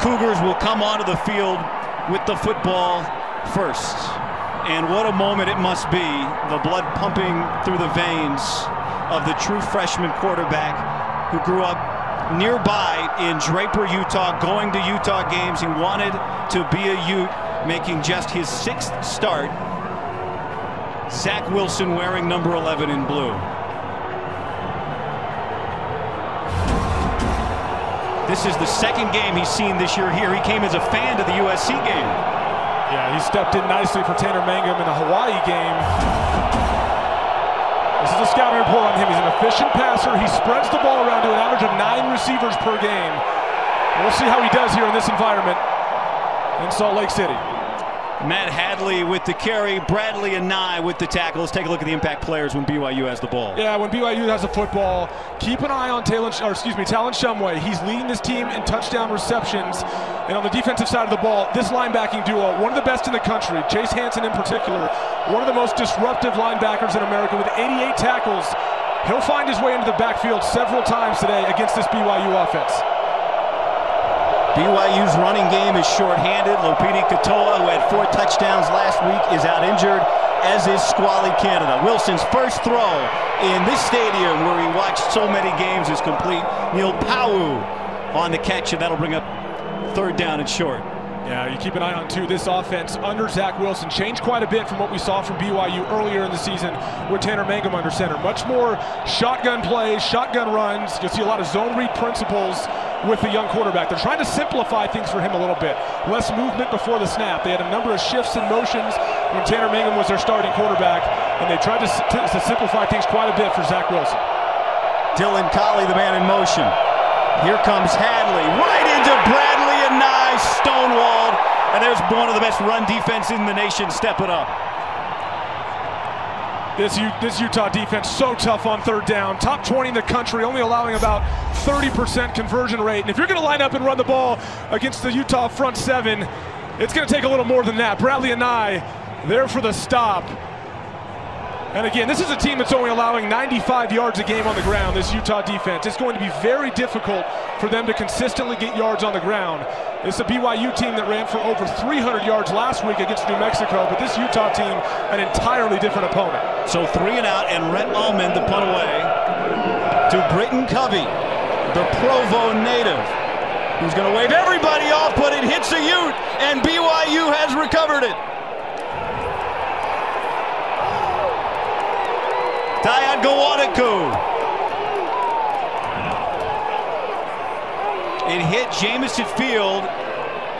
Cougars will come onto the field with the football first. And what a moment it must be, the blood pumping through the veins of the true freshman quarterback who grew up nearby in Draper, Utah, going to Utah games. He wanted to be a Ute, making just his 6th start. Zach Wilson wearing number 11 in blue. This is the 2nd game he's seen this year here. He came as a fan to the USC game. Yeah, he stepped in nicely for Tanner Mangum in the Hawaii game. This is a scouting report on him. He's an efficient passer. He spreads the ball around to an average of 9 receivers per game. We'll see how he does here in this environment in Salt Lake City. Matt Hadley with the carry, Bradley and Nye with the tackle. Let's take a look at the impact players when BYU has the ball. Yeah, when BYU has the football, keep an eye on Talon Shumway. He's leading this team in touchdown receptions. And on the defensive side of the ball, this linebacking duo, one of the best in the country, Chase Hansen in particular, one of the most disruptive linebackers in America with 88 tackles. He'll find his way into the backfield several times today against this BYU offense. BYU's running game is shorthanded. Lopini Katoa, who had 4 touchdowns last week, is out injured, as is Squally Canada. Wilson's first throw in this stadium where he watched so many games is complete. Neil Pau'u on the catch, and that'll bring up 3rd down and short. Yeah, you keep an eye on, too, this offense under Zach Wilson changed quite a bit from what we saw from BYU earlier in the season with Tanner Mangum under center. Much more shotgun plays, shotgun runs. You'll see a lot of zone read principles with the young quarterback. They're trying to simplify things for him a little bit. Less movement before the snap. They had a number of shifts and motions when Tanner Mangum was their starting quarterback, and they tried to simplify things quite a bit for Zach Wilson. Dylan Collie, the man in motion. Here comes Hadley, right into Bradley and Nye, stonewalled, and there's one of the best run defense in the nation stepping up. This Utah defense so tough on 3rd down. Top 20 in the country, only allowing about 30% conversion rate. And if you're going to line up and run the ball against the Utah front 7, it's going to take a little more than that. Bradley and Nye there for the stop. And again, this is a team that's only allowing 95 yards a game on the ground, this Utah defense. It's going to be very difficult for them to consistently get yards on the ground. It's a BYU team that ran for over 300 yards last week against New Mexico, but this Utah team, an entirely different opponent. So 3 and out, and Rhett Allman, the punt away to Britton Covey, the Provo native, who's going to wave everybody off, but it hits a Ute, and BYU has recovered it. Dion Gawaniku. It hit Jamison Field,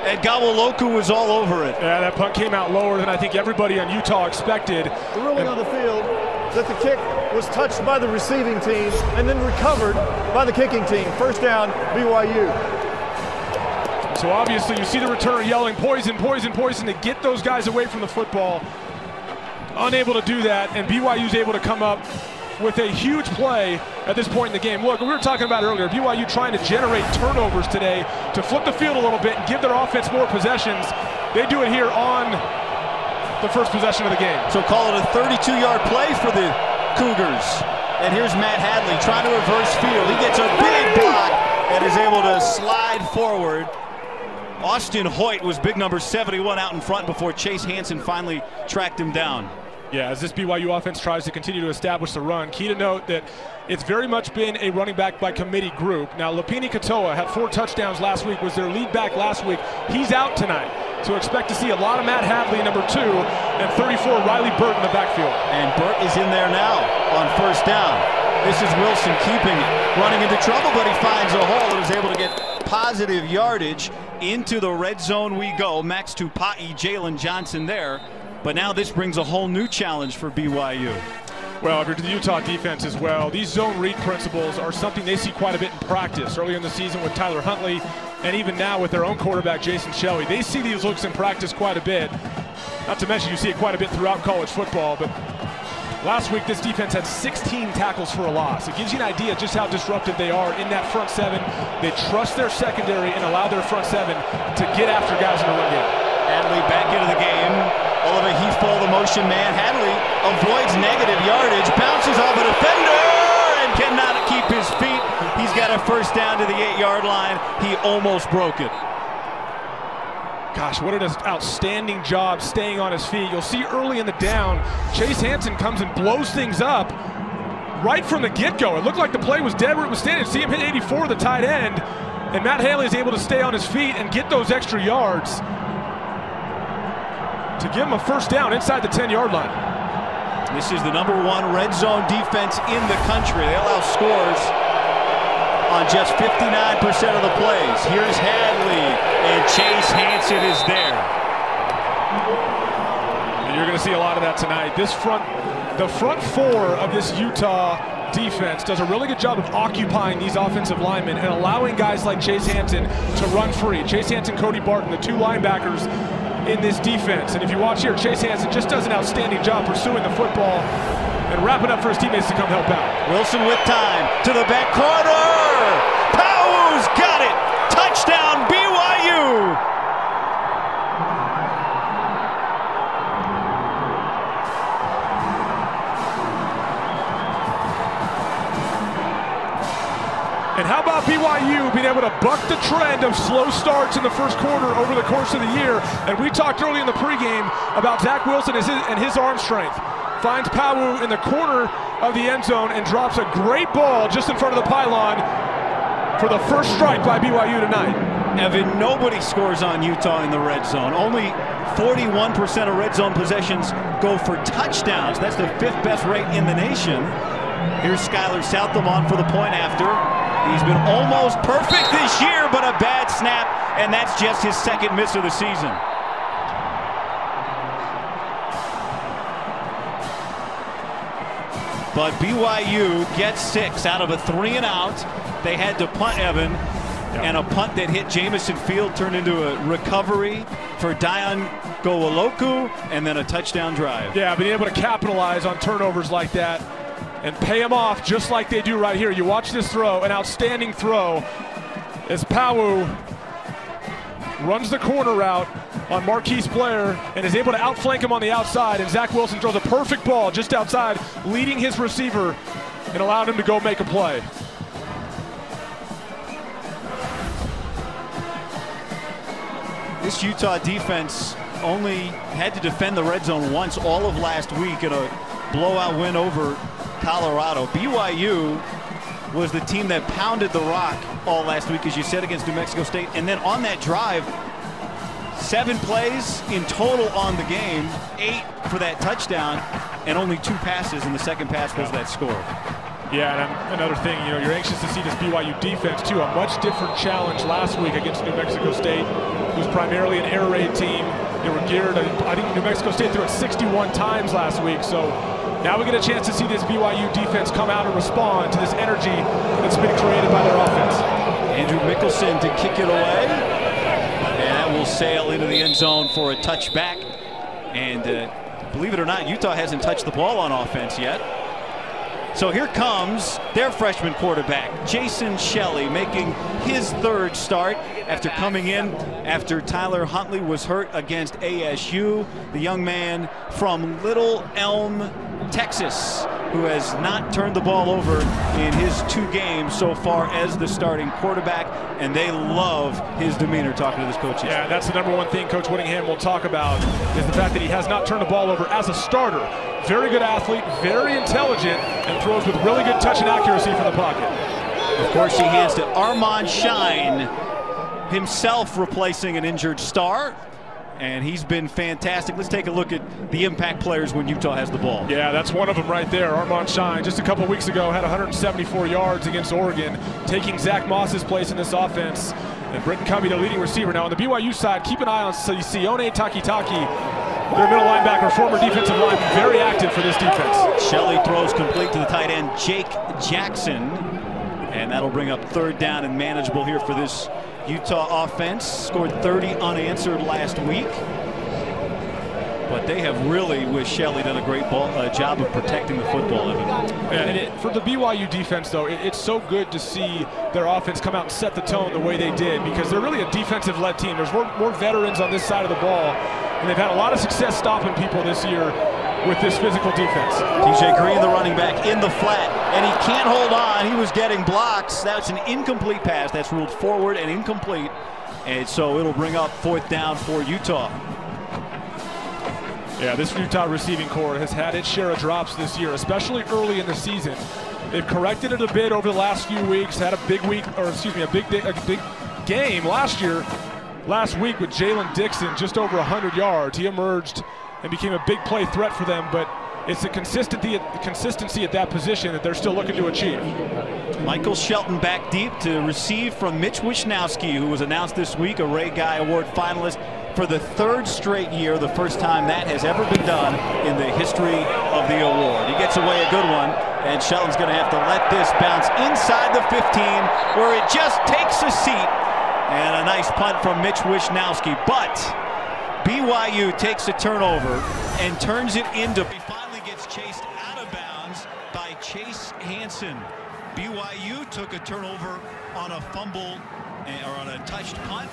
and Gawaloku was all over it. Yeah, that punt came out lower than I think everybody on Utah expected. The ruling on the field that the kick was touched by the receiving team and then recovered by the kicking team. 1st down, BYU. So obviously you see the returner yelling, poison, poison, poison, to get those guys away from the football. Unable to do that, and BYU's able to come up with a huge play at this point in the game. Look, we were talking about earlier, BYU trying to generate turnovers today to flip the field a little bit and give their offense more possessions. They do it here on the first possession of the game. So call it a 32-yard play for the Cougars. And here's Matt Hadley trying to reverse field. He gets a big block and is able to slide forward. Austin Hoyt was big number 71 out in front before Chase Hansen finally tracked him down. Yeah, as this BYU offense tries to continue to establish the run, key to note that it's very much been a running back by committee group. Now, Lopini Katoa had 4 touchdowns last week, was their lead back last week. He's out tonight, so expect to see a lot of Matt Hadley, number 2, and 34, Riley Burt in the backfield. And Burt is in there now on 1st down. This is Wilson keeping it, running into trouble, but he finds a hole and is able to get positive yardage. Into the red zone we go. Max Tupa'i, Jalen Johnson there. But now this brings a whole new challenge for BYU. Well, if you're to the Utah defense as well, these zone read principles are something they see quite a bit in practice. Earlier in the season with Tyler Huntley, and even now with their own quarterback, Jason Shelley. They see these looks in practice quite a bit. Not to mention you see it quite a bit throughout college football. But last week, this defense had 16 tackles for a loss. It gives you an idea just how disruptive they are in that front 7. They trust their secondary and allow their front 7 to get after guys in the run game. Hadley back into the game. Oliver Heathfall, the motion man. Hadley avoids negative yardage, bounces off a defender, and cannot keep his feet. He's got a 1st down to the 8-yard line. He almost broke it. Gosh, what an outstanding job staying on his feet. You'll see early in the down, Chase Hansen comes and blows things up right from the get-go. It looked like the play was dead where it was standing. See him hit 84, the tight end, and Matt Haley is able to stay on his feet and get those extra yards to give him a first down inside the 10-yard line. This is the #1 red zone defense in the country. They allow scores on just 59% of the plays. Here's Hadley, and Chase Hansen is there. And you're going to see a lot of that tonight. The front four of this Utah defense does a really good job of occupying these offensive linemen and allowing guys like Chase Hansen to run free. Chase Hansen, Cody Barton, the two linebackers in this defense. And if you watch here, Chase Hansen just does an outstanding job pursuing the football and wrapping up for his teammates to come help out. Wilson with time to the back corner. Powell's got it. Touchdown BYU. And how about BYU being able to buck the trend of slow starts in the first quarter over the course of the year? And we talked early in the pregame about Zach Wilson and his arm strength. Finds Powell in the corner of the end zone and drops a great ball just in front of the pylon for the first strike by BYU tonight. Evan, nobody scores on Utah in the red zone. Only 41% of red zone possessions go for touchdowns. That's the 5th best rate in the nation. Here's Skylar Southamon for the point after. He's been almost perfect this year, but a bad snap, and that's just his 2nd miss of the season. But BYU gets 6 out of a 3-and-out. They had to punt, Evan, and a punt that hit Jamison Field turned into a recovery for Dion Gowoloku, and then a touchdown drive. Yeah, being able to capitalize on turnovers like that and pay them off just like they do right here. You watch this throw, an outstanding throw as Powell runs the corner route on Marquise Blair and is able to outflank him on the outside, and Zach Wilson throws a perfect ball just outside, leading his receiver and allowed him to go make a play. This Utah defense only had to defend the red zone once all of last week in a blowout win over Colorado. BYU was the team that pounded the rock all last week, as you said, against New Mexico State. And then on that drive, 7 plays in total on the game, 8 for that touchdown, and only 2 passes, and the second pass was that score. Yeah, and another thing, you know, you're anxious to see this BYU defense too. A much different challenge last week against New Mexico State. It was primarily an air raid team. They were geared, I think New Mexico State threw it 61 times last week, so now we get a chance to see this BYU defense come out and respond to this energy that's been created by their offense. Andrew Mickelson to kick it away. And that will sail into the end zone for a touchback. And believe it or not, Utah hasn't touched the ball on offense yet. So here comes their freshman quarterback, Jason Shelley, making his 3rd start after coming in after Tyler Huntley was hurt against ASU. The young man from Little Elm, Texas, who has not turned the ball over in his 2 games so far as the starting quarterback, and they love his demeanor talking to this coach. Yeah, that's the #1 thing Coach Whittingham will talk about, is the fact that he has not turned the ball over as a starter. Very good athlete, very intelligent, and throws with really good touch and accuracy from the pocket. Of course, he hands to Armand Shine, himself replacing an injured star. And he's been fantastic. Let's take a look at the impact players when Utah has the ball. Yeah, that's one of them right there. Armand Shine, just a couple weeks ago, had 174 yards against Oregon, taking Zach Moss's place in this offense. And Britton Covey, the leading receiver. Now on the BYU side, keep an eye on Sione Takitaki, their middle linebacker, former defensive lineman, very active for this defense. Shelley throws complete to the tight end, Jake Jackson. And that'll bring up 3rd down and manageable here for this Utah offense. Scored 30 unanswered last week. But they have really, with Shelley, done a great job of protecting the football. Yeah, and for the BYU defense, though, it's so good to see their offense come out and set the tone the way they did, because they're really a defensive-led team. There's more veterans on this side of the ball, and they've had a lot of success stopping people this year with this physical defense. TJ Green, the running back, in the flat, and he can't hold on. He was getting blocks. That's an incomplete pass. That's ruled forward and incomplete. And so it'll bring up 4th down for Utah. Yeah, this Utah receiving core has had its share of drops this year, especially early in the season. They've corrected it a bit over the last few weeks, had a big week, or excuse me, a big game last week with Jalen Dixon, just over 100 yards. He emerged and became a big play threat for them, but it's the consistency at that position that they're still looking to achieve. Michael Shelton back deep to receive from Mitch Wishnowsky, who was announced this week, a Ray Guy Award finalist for the 3rd straight year, the first time that has ever been done in the history of the award. He gets away a good one, and Shelton's going to have to let this bounce inside the 15, where it just takes a seat. And a nice punt from Mitch Wishnowsky, but BYU takes a turnover and turns it into. He finally gets chased out of bounds by Chase Hansen. BYU took a turnover on a fumble or on a touched punt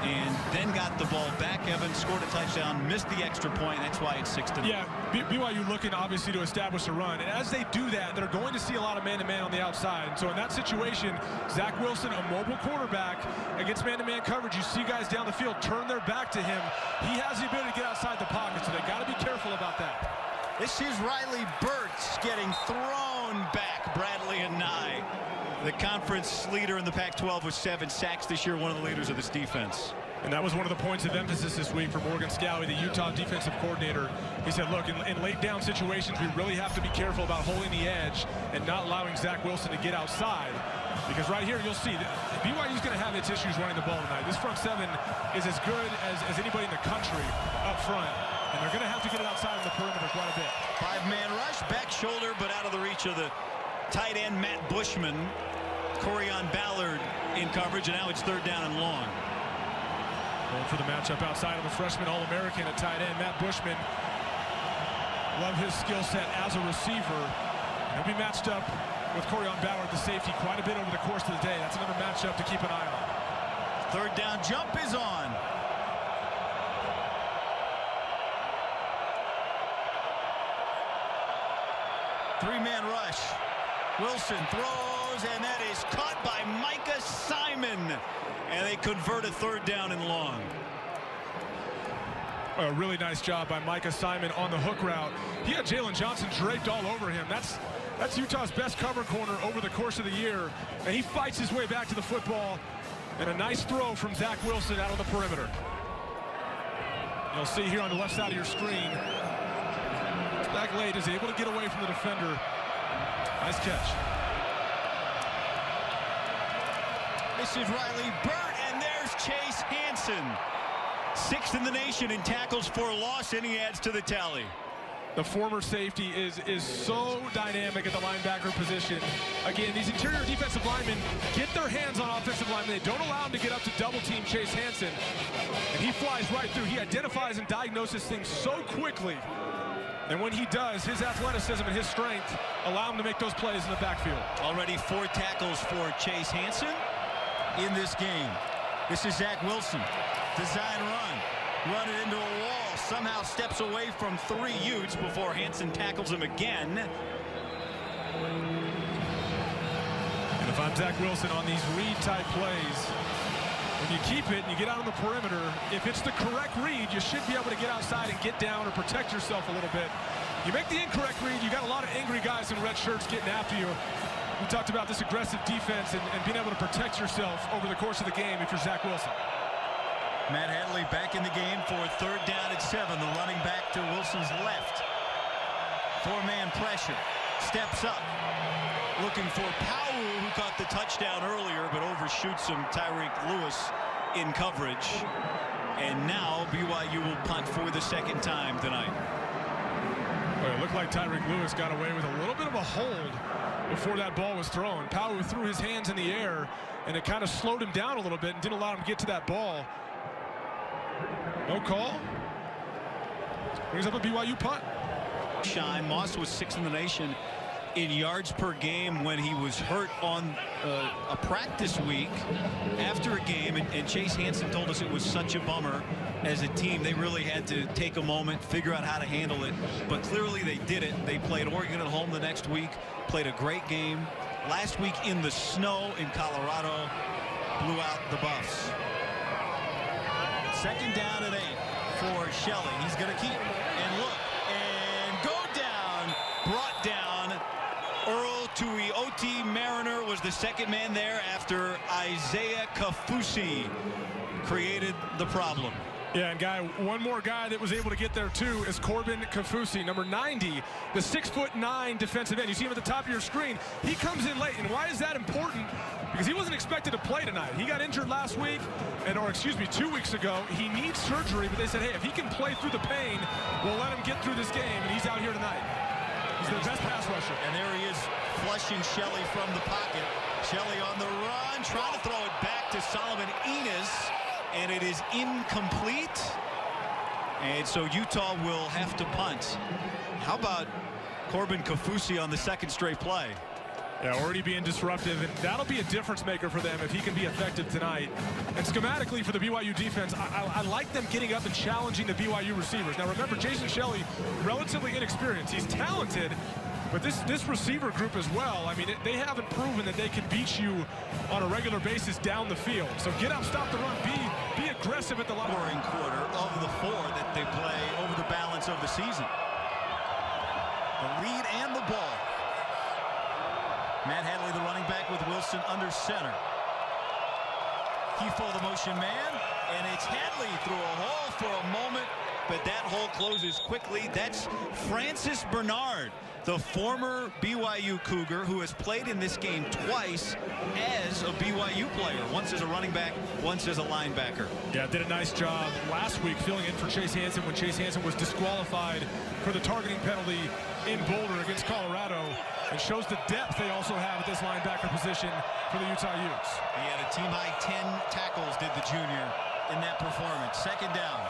and then got the ball back. Evans scored a touchdown, missed the extra point. That's why it's 6-0. Yeah, BYU looking obviously to establish a run. And as they do that, they're going to see a lot of man-to-man on the outside. And so in that situation, Zach Wilson, a mobile quarterback, against man-to-man coverage, you see guys down the field turn their back to him. He has the ability to get outside the pocket, so they got to be careful about that. This is Riley Burtz getting thrown back. Bradley and Nye, the conference leader in the Pac-12 with 7 sacks this year, one of the leaders of this defense. And that was one of the points of emphasis this week for Morgan Scalley, the Utah defensive coordinator. He said, look, in late down situations, we really have to be careful about holding the edge and not allowing Zach Wilson to get outside. Because right here, you'll see that BYU's going to have its issues running the ball tonight. This front 7 is as good as anybody in the country up front. And they're going to have to get it outside of the perimeter quite a bit. 5-man rush, back shoulder, but out of the reach of the tight end Matt Bushman. Corian Ballard in coverage, and now it's 3rd down and long. Going for the matchup outside of the freshman All-American at tight end, Matt Bushman. Love his skill set as a receiver. He'll be matched up with Corian Ballard, the safety, quite a bit over the course of the day. That's another matchup to keep an eye on. 3rd down jump is on. Three-man rush. Wilson throws, and that is caught by Micah Simon. And they convert a 3rd down and long. A really nice job by Micah Simon on the hook route. He had Jalen Johnson draped all over him. That's Utah's best cover corner over the course of the year. And he fights his way back to the football. And a nice throw from Zach Wilson out on the perimeter. You'll see here on the left side of your screen. Back late, is able to get away from the defender. Nice catch. This is Riley Burt, and there's Chase Hansen. 6th in the nation in tackles for loss, and he adds to the tally. The former safety is so dynamic at the linebacker position. Again, these interior defensive linemen get their hands on offensive linemen. They don't allow him to get up to double team Chase Hansen. And he flies right through. He identifies and diagnoses things so quickly. And when he does, his athleticism and his strength allow him to make those plays in the backfield. Already 4 tackles for Chase Hansen in this game. This is Zach Wilson. Design run. Run it into a wall. Somehow steps away from 3 Utes before Hansen tackles him again. And if I'm Zach Wilson on these read-type plays, when you keep it and you get out on the perimeter, if it's the correct read, you should be able to get outside and get down or protect yourself a little bit. You make the incorrect read, you got a lot of angry guys in red shirts getting after you. We talked about this aggressive defense and being able to protect yourself over the course of the game if you're Zach Wilson. Matt Hadley back in the game for 3rd down at 7. The running back to Wilson's left. 4-man pressure. Steps up. Looking for Powell, who caught the touchdown earlier, but overshoots him. Tyreek Lewis in coverage. And now BYU will punt for the 2nd time tonight. Well, it looked like Tyreek Lewis got away with a little bit of a hold before that ball was thrown. Powell threw his hands in the air, and it kind of slowed him down a little bit and didn't allow him to get to that ball. No call. Brings up a BYU punt. Shine. Moss was 6th in the nation in yards per game when he was hurt on a practice week after a game, and Chase Hansen told us it was such a bummer. As a team, they really had to take a moment, figure out how to handle it, but clearly they did it. They played Oregon at home the next week, played a great game. Last week in the snow in Colorado, blew out the Buffs. Second down and 8 for Shelley. He's going to keep and look and go down. Brought down. Earl Tuioti Mariner was the second man there after Isaiah Kafusi created the problem. Yeah, and guy, one more guy that was able to get there too is Corbin Kafusi, number 90, the 6'9" defensive end. You see him at the top of your screen. He comes in late, and why is that important? Because he wasn't expected to play tonight. He got injured last week, or excuse me, 2 weeks ago. He needs surgery, but they said, hey, if he can play through the pain, we'll let him get through this game, and he's out here tonight. He's the best pass rusher. And there he is, flushing Shelley from the pocket. Shelley on the run, trying to throw it back to Solomon Enos. And it is incomplete. And so Utah will have to punt. How about Corbin Kafusi on the second straight play? Yeah, already being disruptive, and that'll be a difference maker for them if he can be effective tonight. And schematically for the BYU defense, I like them getting up and challenging the BYU receivers. Now remember, Jason Shelley, relatively inexperienced. He's talented, but this receiver group as well, I mean, they haven't proven that they can beat you on a regular basis down the field. So get up, stop the run, be aggressive at the line. Scoring quarter of the 4 that they play over the balance of the season. The lead and the ball. Matt Hadley, the running back, with Wilson under center. Kifo, the motion man, and it's Hadley through a hole for a moment, but that hole closes quickly. That's Francis Bernard, the former BYU Cougar, who has played in this game twice as a BYU player, once as a running back, once as a linebacker. Yeah, did a nice job last week filling in for Chase Hansen when Chase Hansen was disqualified for the targeting penalty in Boulder against Colorado. And shows the depth they also have at this linebacker position for the Utah Utes. He had a team-high 10 tackles, did the junior, in that performance. Second down.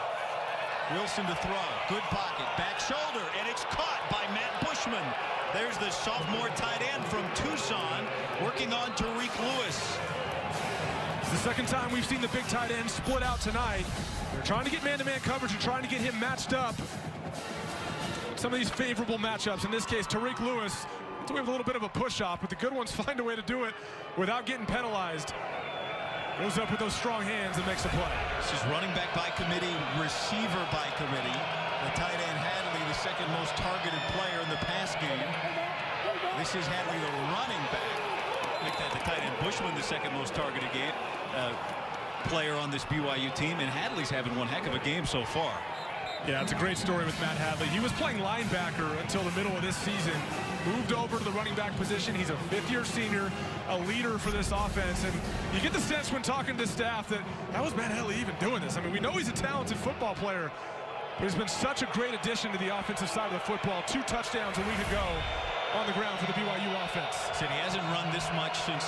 Wilson to throw. Good pocket. Back shoulder. And it's caught by Matt Bushman. There's the sophomore tight end from Tucson working on Tariq Lewis. It's the second time we've seen the big tight end split out tonight. They're trying to get man-to-man coverage and trying to get him matched up. Some of these favorable matchups. In this case, Tariq Lewis. So we have a little bit of a push-off, but the good ones find a way to do it without getting penalized. Goes up with those strong hands and makes a play. This is running back by committee, receiver by committee. The tight end Hadley, the second most targeted player in the pass game. This is Hadley, the running back. Like that, the tight end Bushman, the second most targeted player on this BYU team, and Hadley's having one heck of a game so far. Yeah, it's a great story with Matt Hadley. He was playing linebacker until the middle of this season. Moved over to the running back position. He's a fifth-year senior, a leader for this offense. And you get the sense when talking to staff that how is Matt Hadley even doing this? I mean, we know he's a talented football player, but he's been such a great addition to the offensive side of the football. 2 touchdowns a week ago on the ground for the BYU offense. Said he hasn't run this much since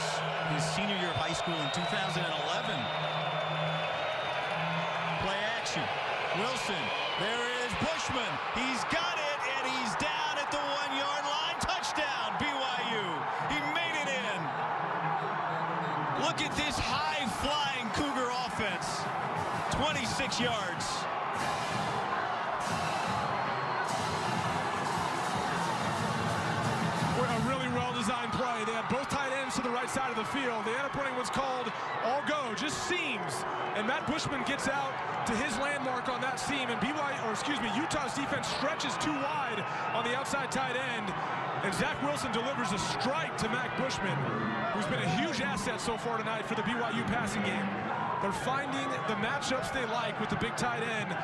his senior year of high school in 2011. Play action. Wilson. There is Bushman. He's got it, and he's down at the 1-yard line. Touchdown, BYU. He made it in. Look at this high-flying Cougar offense. 26 yards. A really well-designed play. They had both tight ends to the right side of the field. They end up running what's called all go, just seams. And Matt Bushman gets out to his landmark on that seam, and Utah's defense stretches too wide on the outside tight end. And Zach Wilson delivers a strike to Matt Bushman, who's been a huge asset so far tonight for the BYU passing game. They're finding the matchups they like with the big tight end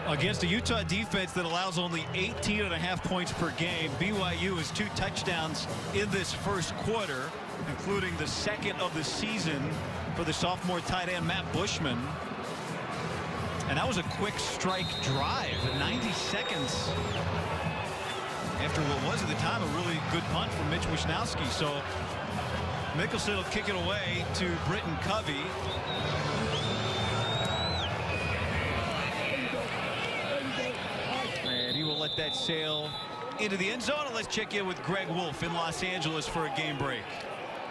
against a Utah defense that allows only 18.5 points per game. BYU has 2 touchdowns in this first quarter, including the second of the season for the sophomore tight end Matt Bushman. And that was a quick strike drive, 90 seconds after what was at the time a really good punt from Mitch Wisnowski. So Mickelson will kick it away to Britton Covey. And he will let that sail into the end zone. And let's check in with Greg Wolf in Los Angeles for a game break.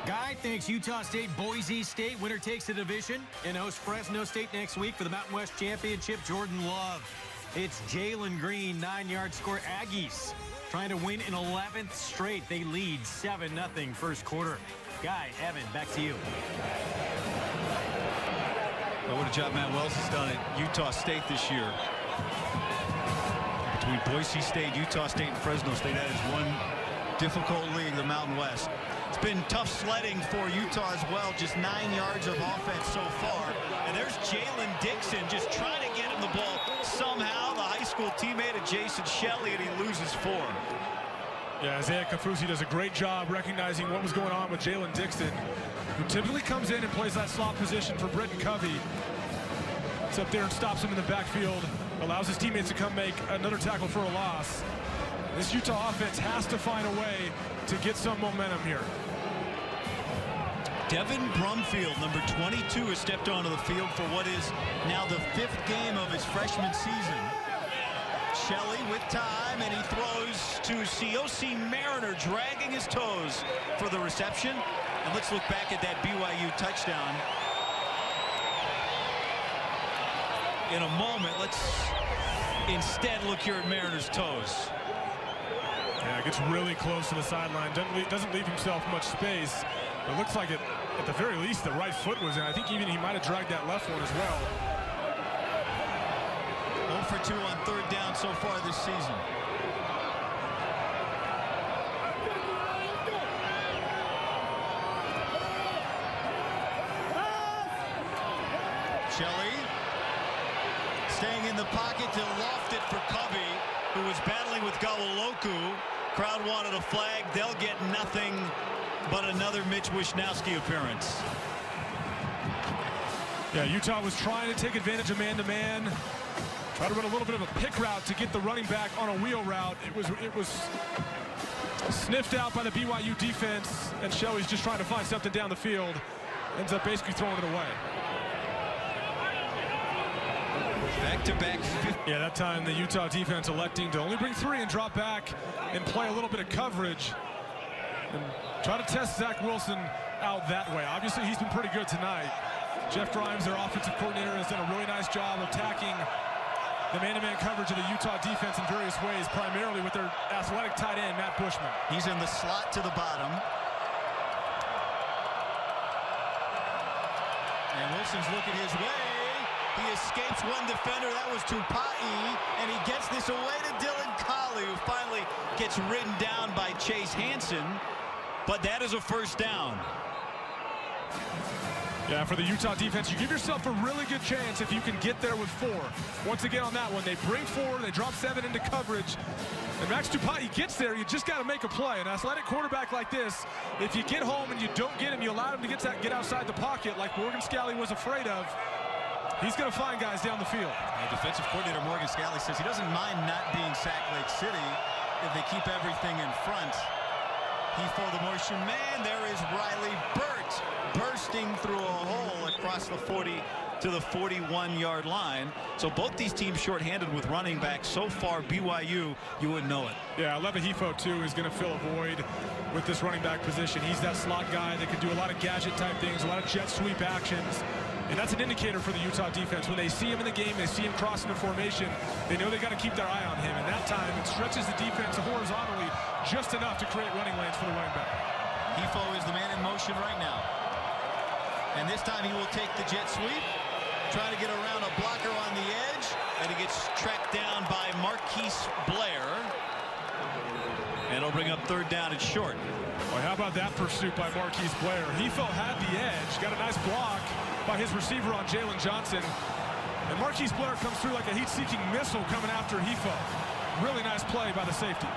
Guy, thanks. Utah State, Boise State. Winner takes the division and hosts Fresno State next week for the Mountain West Championship. Jordan Love. It's Jalen Green, 9-yard score. Aggies trying to win an 11th straight. They lead 7-0 first quarter. Guy, Evan, back to you. Well, what a job Matt Wells has done at Utah State this year. Between Boise State, Utah State, and Fresno State, that is one difficult league, the Mountain West. It's been tough sledding for Utah as well. Just 9 yards of offense so far. And there's Jalen Dixon just trying to get him the ball. Somehow the high school teammate of Jason Shelley, and he loses 4. Yeah, Isaiah Kafusi does a great job recognizing what was going on with Jalen Dixon, who typically comes in and plays that slot position for Britton Covey. It's up there and stops him in the backfield, allows his teammates to come make another tackle for a loss. This Utah offense has to find a way to get some momentum here. Devin Brumfield, number 22, has stepped onto the field for what is now the 5th game of his freshman season. Shelley with time, and he throws to Cioce Mariner, dragging his toes for the reception. And let's look back at that BYU touchdown in a moment. Let's instead look here at Mariner's toes. Yeah, gets really close to the sideline. Doesn't leave himself much space. It looks like at the very least the right foot was in. I think even he might have dragged that left one as well. 0 for 2 on 3rd down so far this season. Shelley staying in the pocket to loft it for Covey, who was battling with Gawaloku. Crowd wanted a flag. They'll get nothing but another Mitch Wisnowski appearance. Yeah, Utah was trying to take advantage of man-to-man. Try to run a little bit of a pick route to get the running back on a wheel route. It was sniffed out by the BYU defense, and Shelley's just trying to find something down the field. Ends up basically throwing it away. Back-to-back. Yeah, that time the Utah defense electing to only bring 3 and drop back and play a little bit of coverage and try to test Zach Wilson out that way. Obviously, he's been pretty good tonight. Jeff Grimes, their offensive coordinator, has done a really nice job of attacking the man-to-man coverage of the Utah defense in various ways, primarily with their athletic tight end, Matt Bushman. He's in the slot to the bottom. And Wilson's looking his way. He escapes one defender. That was Tupai, and he gets this away to Dylan Colley, who finally gets ridden down by Chase Hansen. But that is a 1st down. Yeah, for the Utah defense, you give yourself a really good chance if you can get there with 4. Once again on that one, they bring 4, they drop 7 into coverage. And Max Tupai gets there, you just got to make a play. An athletic quarterback like this, if you get home and you don't get him, you allow him to get outside the pocket like Morgan Scalley was afraid of, he's going to find guys down the field. And defensive coordinator Morgan Scalley says he doesn't mind not being Sac Lake City if they keep everything in front. He for the motion man. There is Riley Burt bursting through a hole across the 40 to the 41-yard line. So both these teams shorthanded with running backs. So far, BYU, you wouldn't know it. Yeah, Levahifo, too, is going to fill a void with this running back position. He's that slot guy that can do a lot of gadget-type things, a lot of jet sweep actions. And that's an indicator for the Utah defense. When they see him in the game, they see him crossing the formation, they know they got to keep their eye on him. And that time, it stretches the defense horizontally just enough to create running lanes for the running back. Hifo is the man in motion right now. And this time he will take the jet sweep, try to get around a blocker on the edge, and he gets tracked down by Marquise Blair. And it'll bring up 3rd down and short. Well, how about that pursuit by Marquise Blair? Hifo had the edge, got a nice block by his receiver on Jalen Johnson. And Marquise Blair comes through like a heat-seeking missile coming after Hifo. Really nice play by the safety.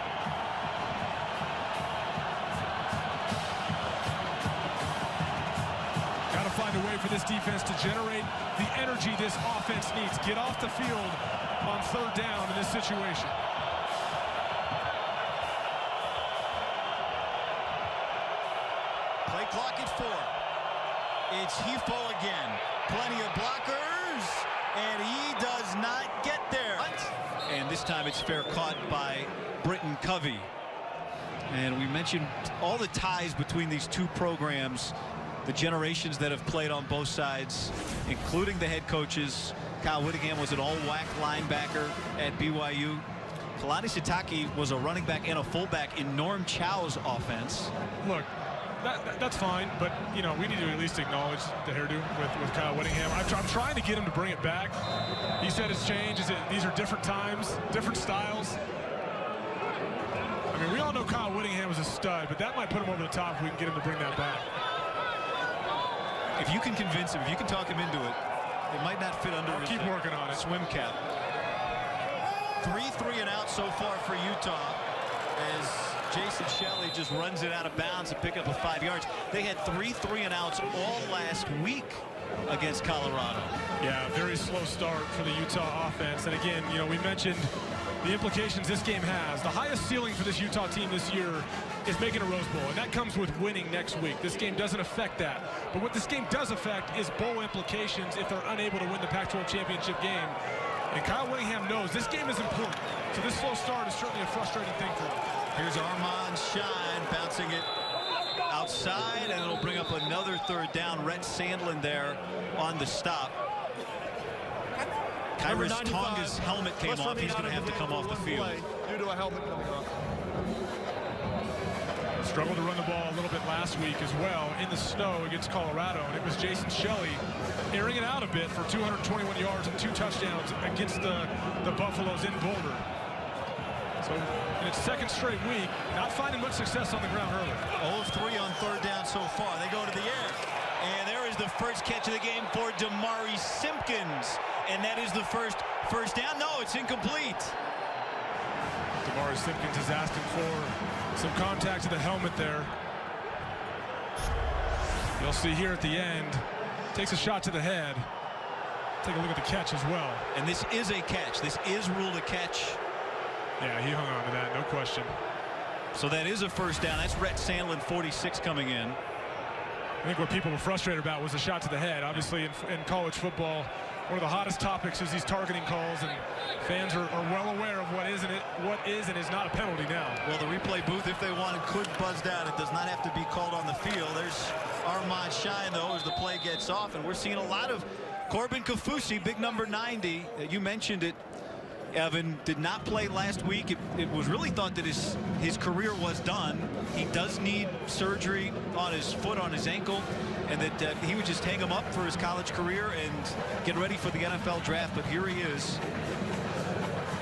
Got to find a way for this defense to generate the energy this offense needs. Get off the field on 3rd down in this situation. Play clock at 4. It's Hifo again. Plenty of blockers, and he does not get there. And this time it's fair caught by Britton Covey. And we mentioned all the ties between these two programs, the generations that have played on both sides, including the head coaches. Kyle Whittingham was an all-WAC linebacker at BYU. Kalani Sitake was a running back and a fullback in Norm Chow's offense. Look, that's fine, but you know, we need to at least acknowledge the hairdo with Kyle Whittingham. I'm trying to get him to bring it back. He said it's changed. These are different times, different styles. I mean, we all know Kyle Whittingham is a stud, but that might put him over the top if we can get him to bring that back. If you can convince him, if you can talk him into it, it might not fit under his keep working on it. Swim cap. 3 and out so far for Utah as Jason Shelley just runs it out of bounds and pick up a 5 yards. They had 3 and outs all last week against Colorado. Yeah, very slow start for the Utah offense. And again, you know, we mentioned the implications this game has. The highest ceiling for this Utah team this year is making a Rose Bowl, and that comes with winning next week. This game doesn't affect that. But what this game does affect is bowl implications if they're unable to win the Pac-12 championship game. And Kyle Whittingham knows this game is important. So this slow start is certainly a frustrating thing for him. Here's Armand Shine bouncing it outside, and it'll bring up another 3rd down. Rhett Sandlin there on the stop. Kyrus Tonga's helmet came off. He's going to have to come off the field. Due to a helmet coming off. Struggled to run the ball a little bit last week as well in the snow against Colorado, and it was Jason Shelley airing it out a bit for 221 yards and 2 touchdowns against the Buffaloes in Boulder. So in its 2nd straight week, not finding much success on the ground early. 0 of 3 on 3rd down so far. They go to the air. And there is the first catch of the game for Damari Simpkins. And that is the first down. No, it's incomplete. Damari Simpkins is asking for some contact to the helmet there. You'll see here at the end, takes a shot to the head. Take a look at the catch as well. And this is a catch. This is ruled a catch. Yeah, he hung on to that, no question. So that is a 1st down. That's Rhett Sandlin, 46, coming in. I think what people were frustrated about was the shot to the head. Obviously, in college football, one of the hottest topics is these targeting calls, and fans are well aware of what is and is not a penalty now. Well, the replay booth, if they wanted, could buzz down. It does not have to be called on the field. There's Armand Shine, though, as the play gets off, and we're seeing a lot of Corbin Kaufusi, big number 90. You mentioned it. Evan did not play last week. It was really thought that his career was done. He does need surgery on his foot, on his ankle, and that he would just hang him up for his college career and get ready for the NFL draft. But here he is,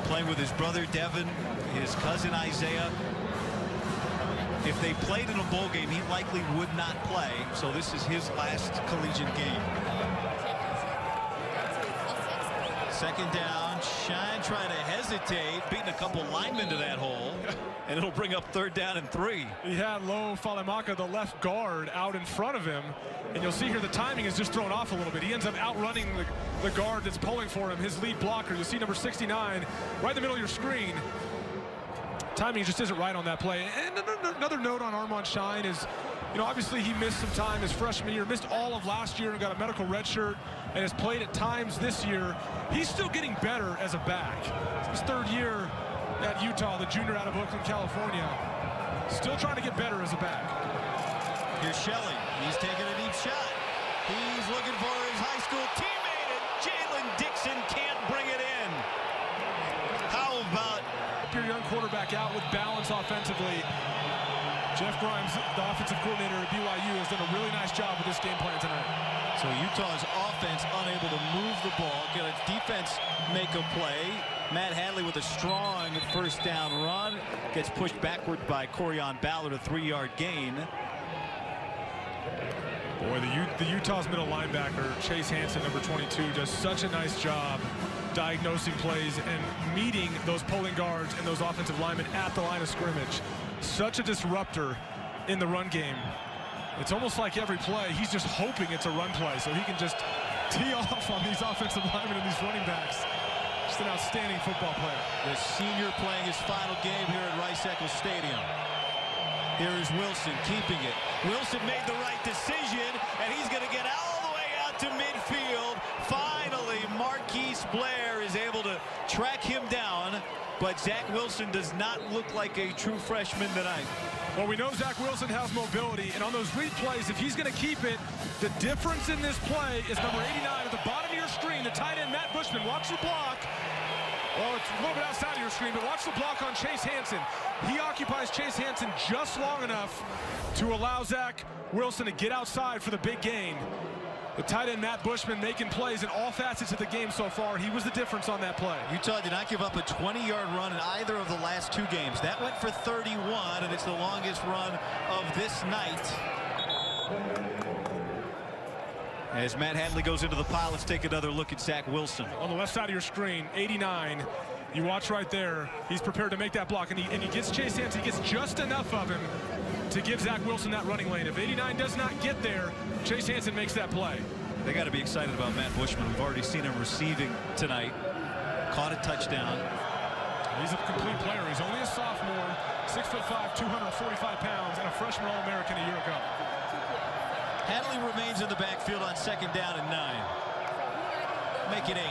playing with his brother Devin, his cousin Isaiah. If they played in a bowl game, he likely would not play. So this is his last collegiate game. 2nd down. Shine trying to hesitate, beating a couple linemen to that hole, and it'll bring up 3rd down and 3. He had Lo Falemaka, the left guard, out in front of him, and you'll see here the timing is just thrown off a little bit. He ends up outrunning the guard that's pulling for him, his lead blocker. You'll see number 69 right in the middle of your screen. Timing just isn't right on that play. And another note on Armand Shine is, you know, obviously he missed some time his freshman year, missed all of last year and got a medical red shirt, and has played at times this year. He's still getting better as a back. It's his 3rd year at Utah, the junior out of Oakland, California. Still trying to get better as a back. Here's Shelley. He's taking a deep shot. He's looking for his high school teammate, and Jalen Dixon can't bring it in. How about your young quarterback out with balance offensively? Jeff Grimes, the offensive coordinator at BYU, has done a really nice job with this game plan tonight. So Utah's offense unable to move the ball. Get a defense make a play. Matt Hadley with a strong 1st down run. Gets pushed backward by Corian Ballard, a 3-yard gain. Boy, the Utah's middle linebacker, Chase Hansen, number 22, does such a nice job diagnosing plays and meeting those pulling guards and those offensive linemen at the line of scrimmage. Such a disruptor in the run game. It's almost like every play, he's just hoping it's a run play so he can just tee off on these offensive linemen and these running backs. Just an outstanding football player. The senior playing his final game here at Rice-Eccles Stadium. Here is Wilson keeping it. Wilson made the right decision, and he's going to get all the way out to midfield. Finally, Marquise Blair is able to track him down, but Zach Wilson does not look like a true freshman tonight. Well, we know Zach Wilson has mobility, and on those replays, if he's going to keep it, the difference in this play is number 89 at the bottom of your screen, the tight end, Matt Bushman. Watch the block. Well, it's a little bit outside of your screen, but watch the block on Chase Hansen. He occupies Chase Hansen just long enough to allow Zach Wilson to get outside for the big gain. The tight end, Matt Bushman, making plays in all facets of the game so far. He was the difference on that play. Utah did not give up a 20-yard run in either of the last 2 games. That went for 31, and it's the longest run of this night. As Matt Hadley goes into the pile, let's take another look at Zach Wilson. On the left side of your screen, 89. You watch right there. He's prepared to make that block, and he gets Chase Hansen. He gets just enough of him to give Zach Wilson that running lane. If 89 does not get there, Chase Hansen makes that play. They got to be excited about Matt Bushman. We've already seen him receiving tonight. Caught a touchdown. He's a complete player. He's only a sophomore, 6'5", 245 pounds, and a freshman All-American a year ago. Hadley remains in the backfield on 2nd down and 9. Make it 8.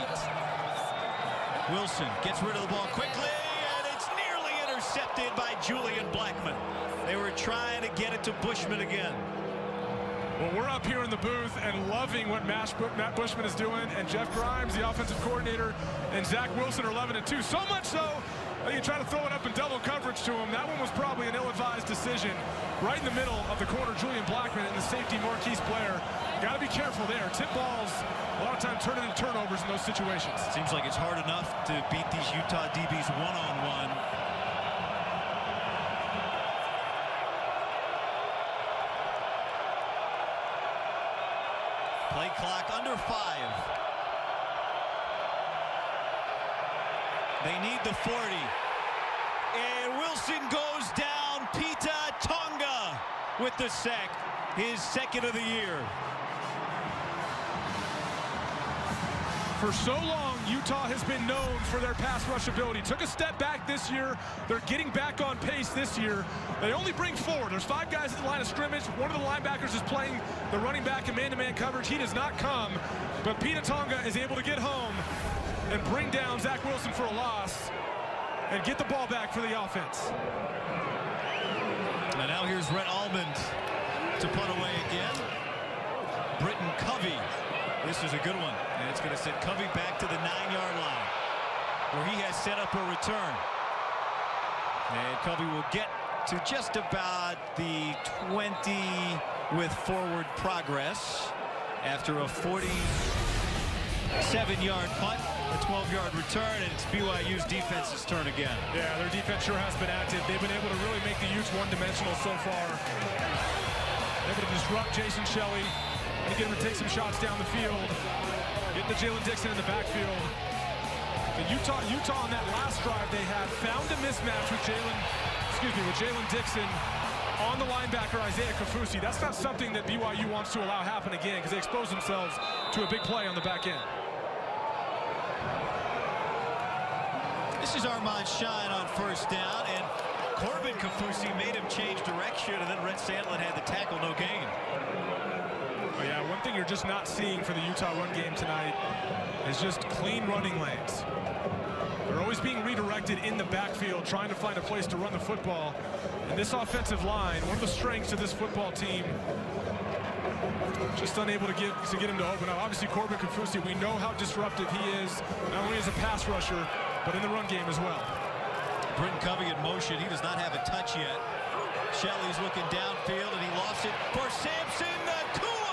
Wilson gets rid of the ball quickly, and it's nearly intercepted by Julian Blackman. They were trying to get it to Bushman again. Well, we're up here in the booth and loving what Matt Bushman is doing, and Jeff Grimes, the offensive coordinator, and Zach Wilson are loving it too. So much so that you try to throw it up in double coverage to him. That one was probably an ill-advised decision. Right in the middle of the corner, Julian Blackman and the safety Marquise Blair. Got to be careful there. Tip balls a lot of times turn into turnovers in those situations. Seems like it's hard enough to beat these Utah DBs one-on-one. Play clock under 5. They need the 40. And Wilson goes down. Pita Tonga with the sack. His 2nd of the year. For so long, Utah has been known for their pass rush ability. Took a step back this year. They're getting back on pace this year. They only bring 4. There's 5 guys at the line of scrimmage. One of the linebackers is playing the running back in man-to-man coverage. He does not come, but Pita Tonga is able to get home and bring down Zach Wilson for a loss and get the ball back for the offense. And now here's Rhett Almond to punt away again. Britton Covey. This is a good one, and it's going to send Covey back to the 9-yard line, where he has set up a return. And Covey will get to just about the 20 with forward progress after a 47-yard punt, a 12-yard return, and it's BYU's defense's turn again. Yeah, their defense sure has been active. They've been able to really make the Utes one-dimensional so far. Able to disrupt Jason Shelley. And get him to take some shots down the field. Get the Jalen Dixon in the backfield. The Utah on that last drive, they had found a mismatch with Jalen Dixon on the linebacker Isaiah Kafusi. That's not something that BYU wants to allow happen again, because they expose themselves to a big play on the back end. This is Armand Shine on 1st down, and Corbin Kafusi made him change direction, and then Rhett Sandlin had the tackle, no gain. Yeah, one thing you're just not seeing for the Utah run game tonight is just clean running lanes. They're always being redirected in the backfield, trying to find a place to run the football. And this offensive line, one of the strengths of this football team, just unable to get him to open up. Obviously, Corbin Kafusi, we know how disruptive he is, not only as a pass rusher, but in the run game as well. Britton Covey in motion. He does not have a touch yet. Shelley's looking downfield, and he lost it for Samson Nakua.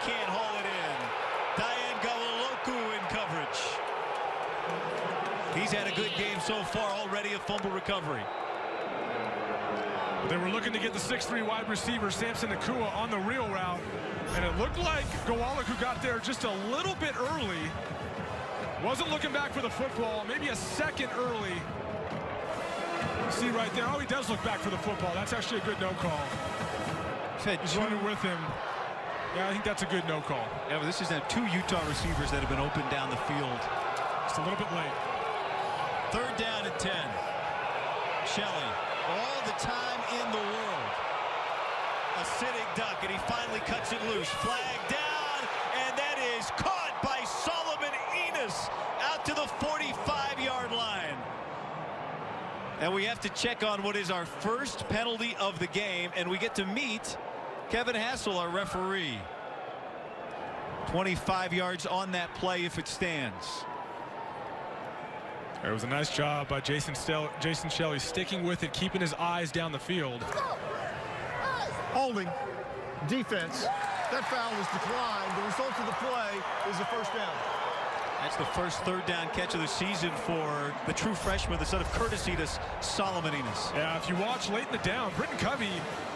Can't haul it in. Diane Gawaloku in coverage. He's had a good game so far, already a fumble recovery. They were looking to get the 6'3" wide receiver, Samson Nakua, on the reel route, and it looked like Gawaloku got there just a little bit early. Wasn't looking back for the football, maybe a second early. See right there, oh, he does look back for the football. That's actually a good no call. He's running with him. Yeah, I think that's a good no call. Yeah, but this is now 2 Utah receivers that have been open down the field. Just a little bit late. 3rd down and 10. Shelley, all the time in the world. A sitting duck, and he finally cuts it loose. Flag down, and that is caught by Solomon Enos out to the 45-yard line. And we have to check on what is our first penalty of the game, and we get to meet Kevin Hassel, our referee. 25 yards on that play if it stands. It was a nice job by Jason Shelley sticking with it, keeping his eyes down the field. Holding, defense. That foul was declined. The result of the play is a first down. That's the first third down catch of the season for the true freshman, the son of courtesy to Solomon Enos. Yeah, if you watch late in the down, Britton Covey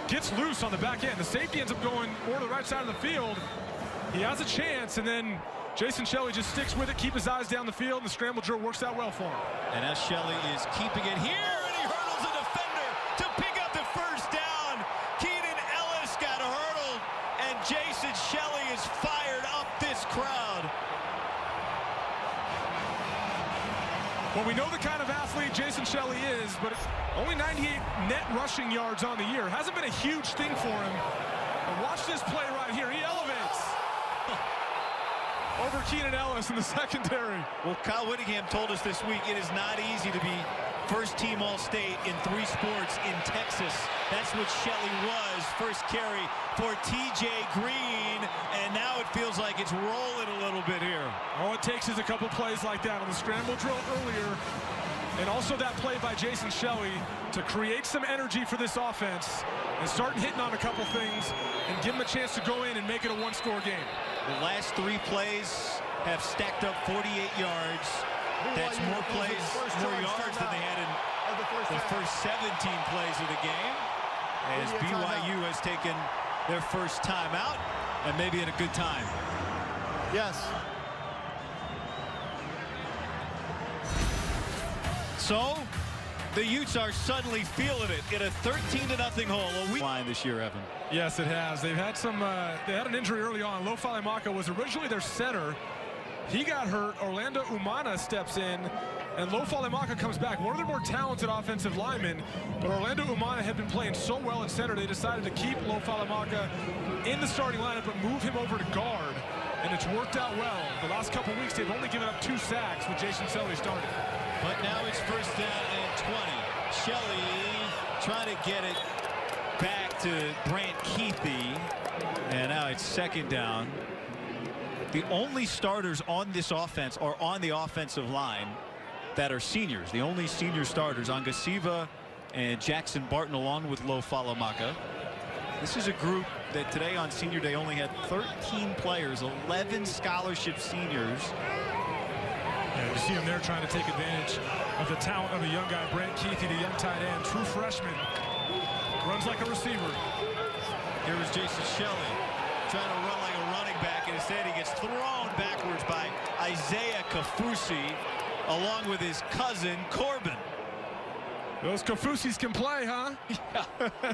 gets loose on the back end. The safety ends up going more to the right side of the field. He has a chance, and then Jason Shelley just sticks with it, keep his eyes down the field, and the scramble drill works out well for him. And as Shelley is keeping it here, and he hurdles a defender to pick up the first down. Keenan Ellis got hurdled, and Jason Shelley is fired up this crowd. Well, we know the kind of athlete Jason Shelley is, but only 98 net rushing yards on the year. Hasn't been a huge thing for him. But watch this play right here. He elevates over Keenan Ellis in the secondary. Well, Kyle Whittingham told us this week it is not easy to be first-team All-State in 3 sports in Texas. That's what Shelley was. First carry for TJ Green, and now it feels like it's rolling a little bit here. All it takes is a couple plays like that on the scramble drill earlier, and also that play by Jason Shelley to create some energy for this offense and start hitting on a couple things and give them a chance to go in and make it a one-score game. The last 3 plays have stacked up 48 yards. That's more plays, more yards than they had in the first 17 plays of the game. As BYU has taken their first timeout, and maybe at a good time. Yes. So the Utes are suddenly feeling it in a 13-0 hole. Line this year, Evan. Yes, it has. They've had some. They had an injury early on. Lo Falemaka was originally their center. He got hurt. Orlando Umana steps in, and Lo Falemaka comes back. One of their more talented offensive linemen, but Orlando Umana had been playing so well at center, they decided to keep Lo Falemaka in the starting lineup, but move him over to guard, and it's worked out well. The last couple weeks, they've only given up 2 sacks with Jason Shelley starting. But now it's first down and 20. Shelley trying to get it back to Brant Keithy, and now it's second down. The only starters on this offense are on the offensive line that are seniors. The only senior starters, Angasiva and Jackson Barton, along with Lo Falemaka. This is a group that today on Senior Day only had 13 players, 11 scholarship seniors. Yeah, you see him there trying to take advantage of the talent of a young guy, Brant Keithy, the young tight end, true freshman. Runs like a receiver. Here is Jason Shelley trying to run like a running back, and instead he gets thrown backwards by Isaiah Kafusi, along with his cousin, Corbin. Those Kafusis can play, huh? Yeah.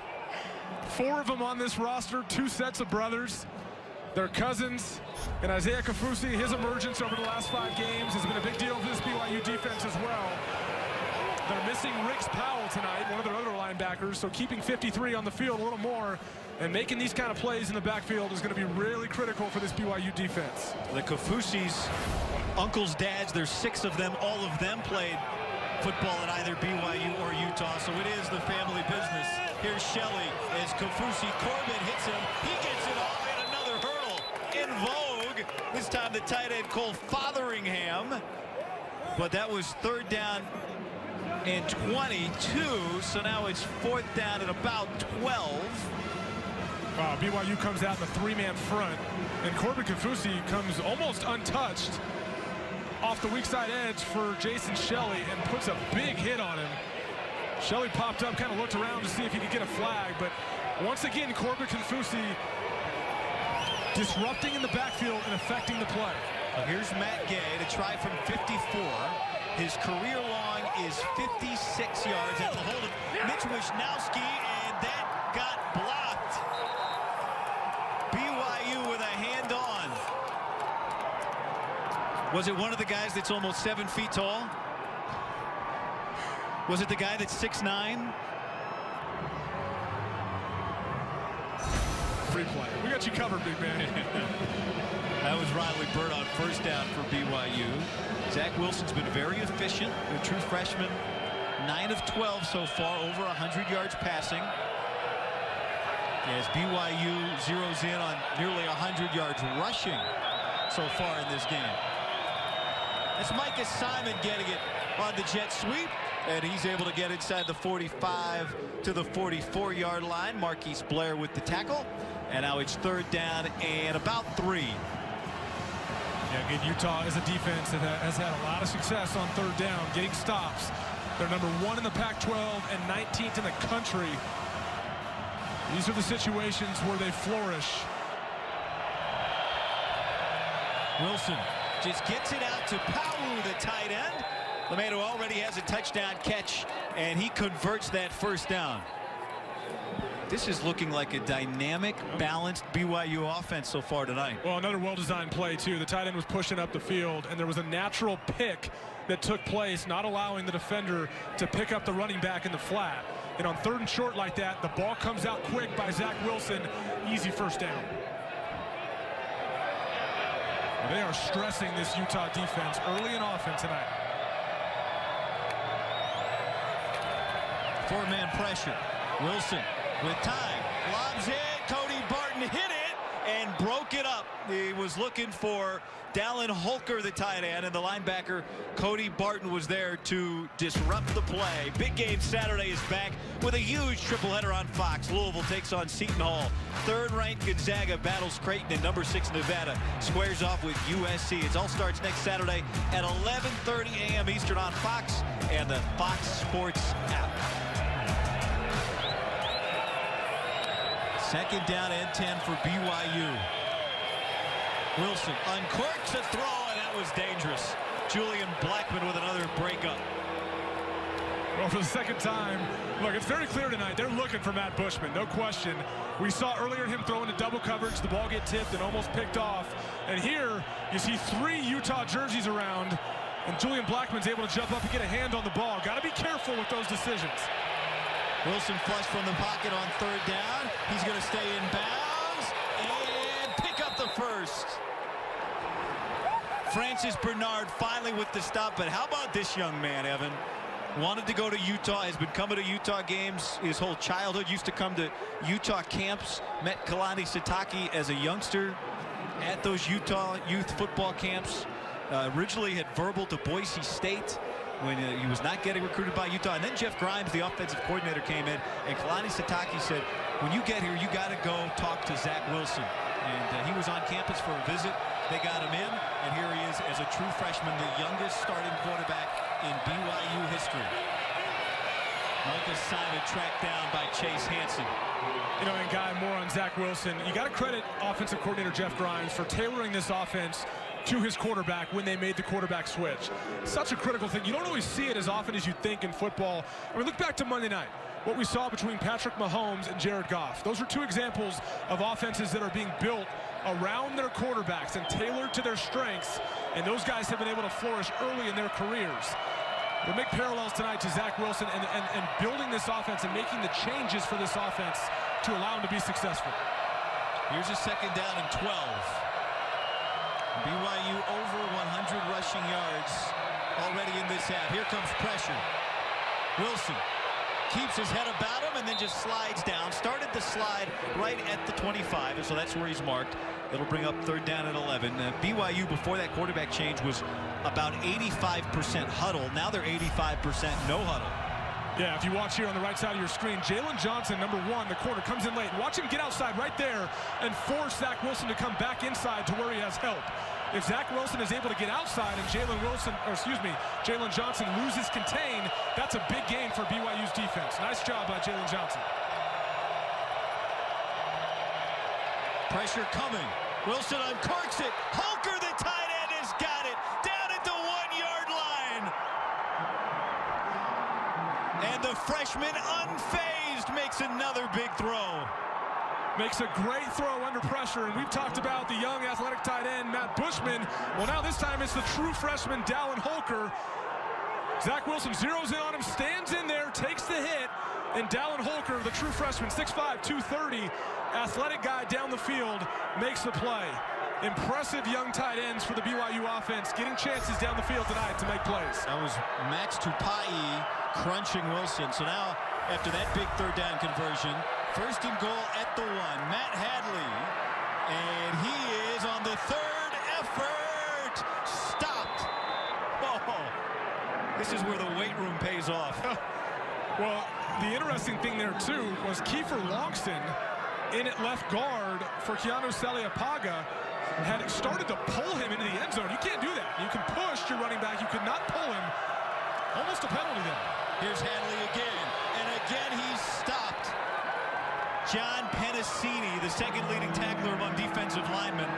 4 of them on this roster, 2 sets of brothers. They're cousins. And Isaiah Kafusi, his emergence over the last 5 games has been a big deal for this BYU defense as well. They're missing Riggs Powell tonight, one of their other linebackers, so keeping 53 on the field a little more and making these kind of plays in the backfield is going to be really critical for this BYU defense. The Kafusis, uncles, dads, there's 6 of them. All of them played football at either BYU or Utah, so it is the family business. Here's Shelley as Kafusi. Corbin hits him. He gets it off, and another hurdle in vogue. This time the tight end, Cole Fotheringham. But that was third down and 22, so now it's 4th down at about 12. BYU comes out in the 3-man front, and Corbin Kafusi comes almost untouched off the weak side edge for Jason Shelley and puts a big hit on him. Shelley popped up, kind of looked around to see if he could get a flag, but once again, Corbin Kafusi disrupting in the backfield and affecting the play. Well, here's Matt Gay to try from 54. His career long is 56 yards at the hold of Mitch Wisnowski, and that got blocked. BYU with a hand on. Was it one of the guys that's almost 7 feet tall? Was it the guy that's 6'9"? Free play. We got you covered, big man. That was Riley Bird on first down for BYU. Zach Wilson's been very efficient. The true freshman, 9 of 12 so far, over 100 yards passing. As BYU zeroes in on nearly 100 yards rushing so far in this game. That's Micah Simon getting it on the jet sweep, and he's able to get inside the 45 to the 44-yard line. Marquise Blair with the tackle, and now it's 3rd down and about 3. Yeah, again, Utah is a defense that has had a lot of success on 3rd down, getting stops. They're number 1 in the Pac-12 and 19th in the country. These are the situations where they flourish. Wilson just gets it out to Powell, the tight end. LeMaitre already has a touchdown catch, and he converts that 1st down. This is looking like a dynamic, balanced BYU offense so far tonight. Well, another well-designed play, too. The tight end was pushing up the field, and there was a natural pick that took place, not allowing the defender to pick up the running back in the flat. And on 3rd and short like that, the ball comes out quick by Zach Wilson. Easy 1st down. Well, they are stressing this Utah defense early in offense tonight. 4-man pressure. Wilson with time. Lobs it. Cody Barton hit it and broke it up. He was looking for Dallin Holker, the tight end, and the linebacker Cody Barton was there to disrupt the play. Big Game Saturday is back with a huge triple header on Fox. Louisville takes on Seton Hall. 3rd-ranked Gonzaga battles Creighton, and number 6 Nevada squares off with USC. It all starts next Saturday at 11:30 a.m. Eastern on Fox and the Fox Sports app. 2nd down and 10 for BYU. Wilson uncorks a throw, and that was dangerous. Julian Blackman with another breakup. Well, for the 2nd time, look, it's very clear tonight. They're looking for Matt Bushman, no question. We saw earlier him throw into double coverage. The ball get tipped and almost picked off. And here you see 3 Utah jerseys around, and Julian Blackman's able to jump up and get a hand on the ball. Got to be careful with those decisions. Wilson flushed from the pocket on 3rd down. He's going to stay in bounds and pick up the 1st. Francis Bernard finally with the stop, but how about this young man, Evan? Wanted to go to Utah, has been coming to Utah games his whole childhood, used to come to Utah camps, met Kalani Sitake as a youngster at those Utah youth football camps. Originally had verbal to Boise State when he was not getting recruited by Utah. And then Jeff Grimes, the offensive coordinator, came in, and Kalani Sitake said, when you get here, you got to go talk to Zach Wilson. And he was on campus for a visit. They got him in, and here he is as a true freshman, the youngest starting quarterback in BYU history. Marcus Simon tracked down by Chase Hansen. You know, and Guy, more on Zach Wilson. You got to credit offensive coordinator Jeff Grimes for tailoring this offense to his quarterback when they made the quarterback switch. Such a critical thing. You don't always see it as often as you think in football. I mean, look back to Monday night. What we saw between Patrick Mahomes and Jared Goff. Those are 2 examples of offenses that are being built around their quarterbacks and tailored to their strengths. And those guys have been able to flourish early in their careers. We'll make parallels tonight to Zach Wilson and building this offense and making the changes for this offense to allow him to be successful. Here's a 2nd down and 12. BYU over 100 rushing yards already in this half. Here comes pressure. Wilson keeps his head about him and then just slides down. Started the slide right at the 25, and so that's where he's marked. It'll bring up 3rd down and 11. BYU, before that quarterback change, was about 85% huddle. Now they're 85% no huddle. Yeah, if you watch here on the right side of your screen, Jalen Johnson, number 1, the corner, comes in late. Watch him get outside right there and force Zach Wilson to come back inside to where he has help. If Zach Wilson is able to get outside and Jalen Johnson loses contain, that's a big gain for BYU's defense. Nice job by Jalen Johnson. Pressure coming. Wilson uncorks it. Holker, the tight end, has got it. Down at the 1-yard line. And the freshman, unfazed, makes another big throw. Makes a great throw under pressure, and we've talked about the young athletic tight end, Matt Bushman. Well, now this time it's the true freshman, Dallin Holker. Zach Wilson zeroes in on him, stands in there, takes the hit, and Dallin Holker, the true freshman, 6'5", 230, athletic guy down the field, makes the play. Impressive young tight ends for the BYU offense, getting chances down the field tonight to make plays. That was Max Tupai crunching Wilson. So now, after that big 3rd down conversion, 1st and goal at the 1. Matt Hadley, and he is on the 3rd effort. Stopped. Oh. This is where the weight room pays off. Well, the interesting thing there, too, was Kiefer Longston in at left guard for Keanu Saliapaga had started to pull him into the end zone. You can't do that. You can push your running back. You could not pull him. Almost a penalty there. Here's Hadley again. And again, he's stopped. John Penasini, the second leading tackler among defensive linemen.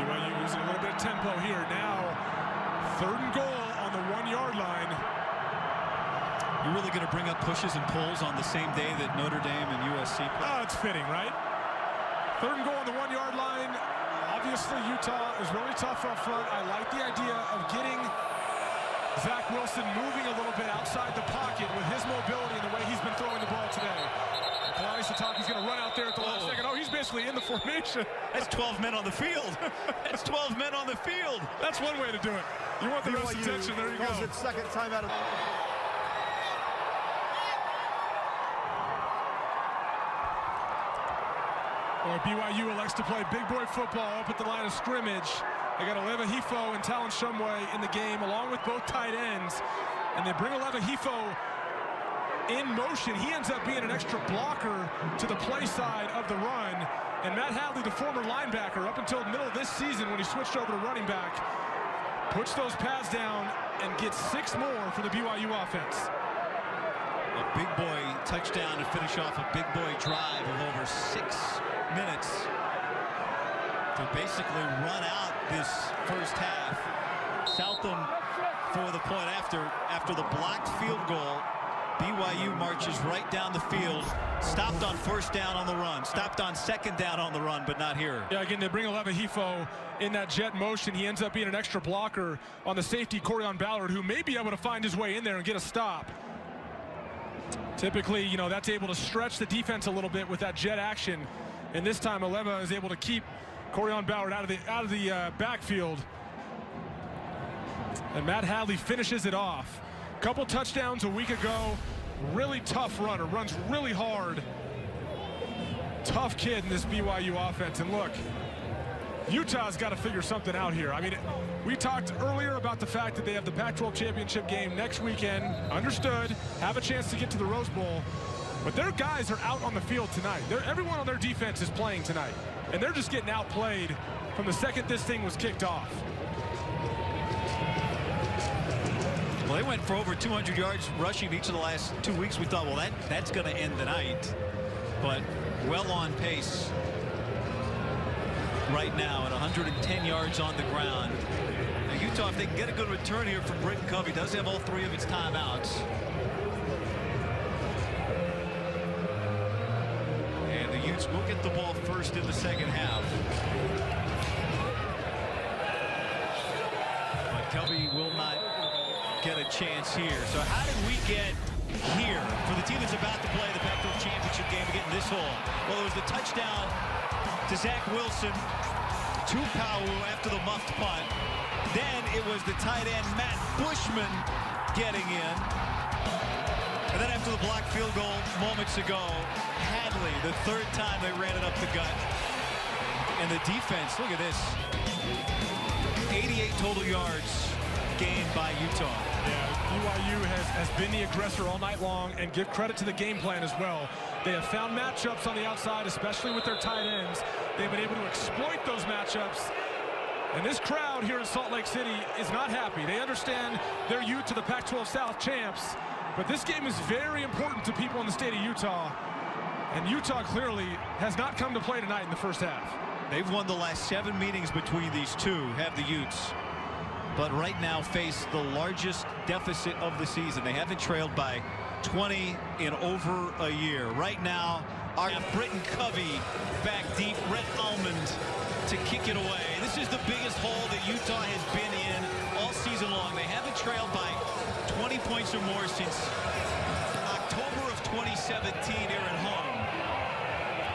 BYU using a little bit of tempo here. Now, 3rd and goal on the 1-yard line. You're really going to bring up pushes and pulls on the same day that Notre Dame and USC play? Oh, it's fitting, right? 3rd and goal on the 1-yard line. Obviously, Utah is really tough up front. I like the idea of getting Zach Wilson moving a little bit outside the pocket with his mobility and the way he's been throwing the ball today. Kalani Sitake's going to run out there at the last second. Oh, he's basically in the formation. That's 12 men on the field. That's 12 men on the field. That's one way to do it. You want the most attention. There you go. Its second time out of Boy, BYU elects to play big boy football up at the line of scrimmage. They got Aleva Hifo and Talon Shumway in the game, along with both tight ends. And they bring Aleva Hifo in motion. He ends up being an extra blocker to the play side of the run. And Matt Hadley, the former linebacker, up until the middle of this season when he switched over to running back, puts those pads down and gets 6 more for the BYU offense. A big boy touchdown to finish off a big boy drive of over 6 minutes to basically run out this first half. Southam for the point after the blocked field goal. BYU marches right down the field. Stopped on 1st down on the run. Stopped on 2nd down on the run, but not here. Yeah, again, they bring Aleva Hifo in that jet motion. He ends up being an extra blocker on the safety, Corian Ballard, who may be able to find his way in there and get a stop. Typically, you know, that's able to stretch the defense a little bit with that jet action. And this time, Aleva is able to keep Corian Ballard out of the backfield. And Matt Hadley finishes it off. Couple touchdowns a week ago. Really tough runner. Runs really hard. Tough kid in this BYU offense. And look, Utah's got to figure something out here. I mean, we talked earlier about the fact that they have the Pac-12 championship game next weekend. Understood. Have a chance to get to the Rose Bowl. But their guys are out on the field tonight. Everyone on their defense is playing tonight. And they're just getting outplayed from the second this thing was kicked off. Well, they went for over 200 yards rushing each of the last 2 weeks. We thought, well, that's going to end the night. But well on pace right now at 110 yards on the ground. Now, Utah, if they can get a good return here from Britton Covey, does have all 3 of its timeouts. And the Utes will get the ball first in the second half. But Covey will not get a chance here. So how did we get here for the team that's about to play the Pac-12 championship game to get in this hole? Well, it was the touchdown to Zach Wilson to Powell after the muffed punt. Then it was the tight end Matt Bushman getting in. And then after the blocked field goal moments ago, Hadley, the 3rd time they ran it up the gut. And the defense, look at this. 88 total yards gained by Utah. Yeah, BYU has been the aggressor all night long, and give credit to the game plan as well. They have found matchups on the outside, especially with their tight ends. They've been able to exploit those matchups. And this crowd here in Salt Lake City is not happy. They understand they're Ute to the Pac-12 South champs, but this game is very important to people in the state of Utah. And Utah clearly has not come to play tonight in the first half. They've won the last 7 meetings between these two, have the Utes. But right now face the largest deficit of the season. They haven't trailed by 20 in over a year. Right now, our Britton Covey back deep, Rhett Almond to kick it away. This is the biggest hole that Utah has been in all season long. They haven't trailed by 20 points or more since October of 2017 here at home.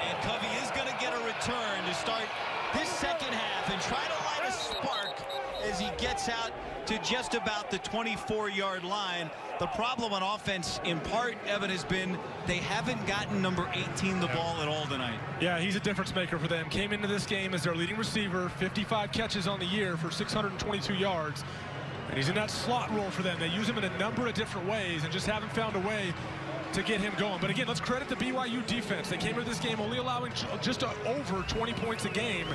And Covey is going to get a return to start this second half and try to light a spark as he gets out to just about the 24-yard line. The problem on offense, in part, Evan, has been they haven't gotten number 18 the ball at all tonight. Yeah, he's a difference maker for them. Came into this game as their leading receiver, 55 catches on the year for 622 yards. And he's in that slot role for them. They use him in a number of different ways and just haven't found a way to get him going. But again, let's credit the BYU defense. They came into this game only allowing just over 20 points a game.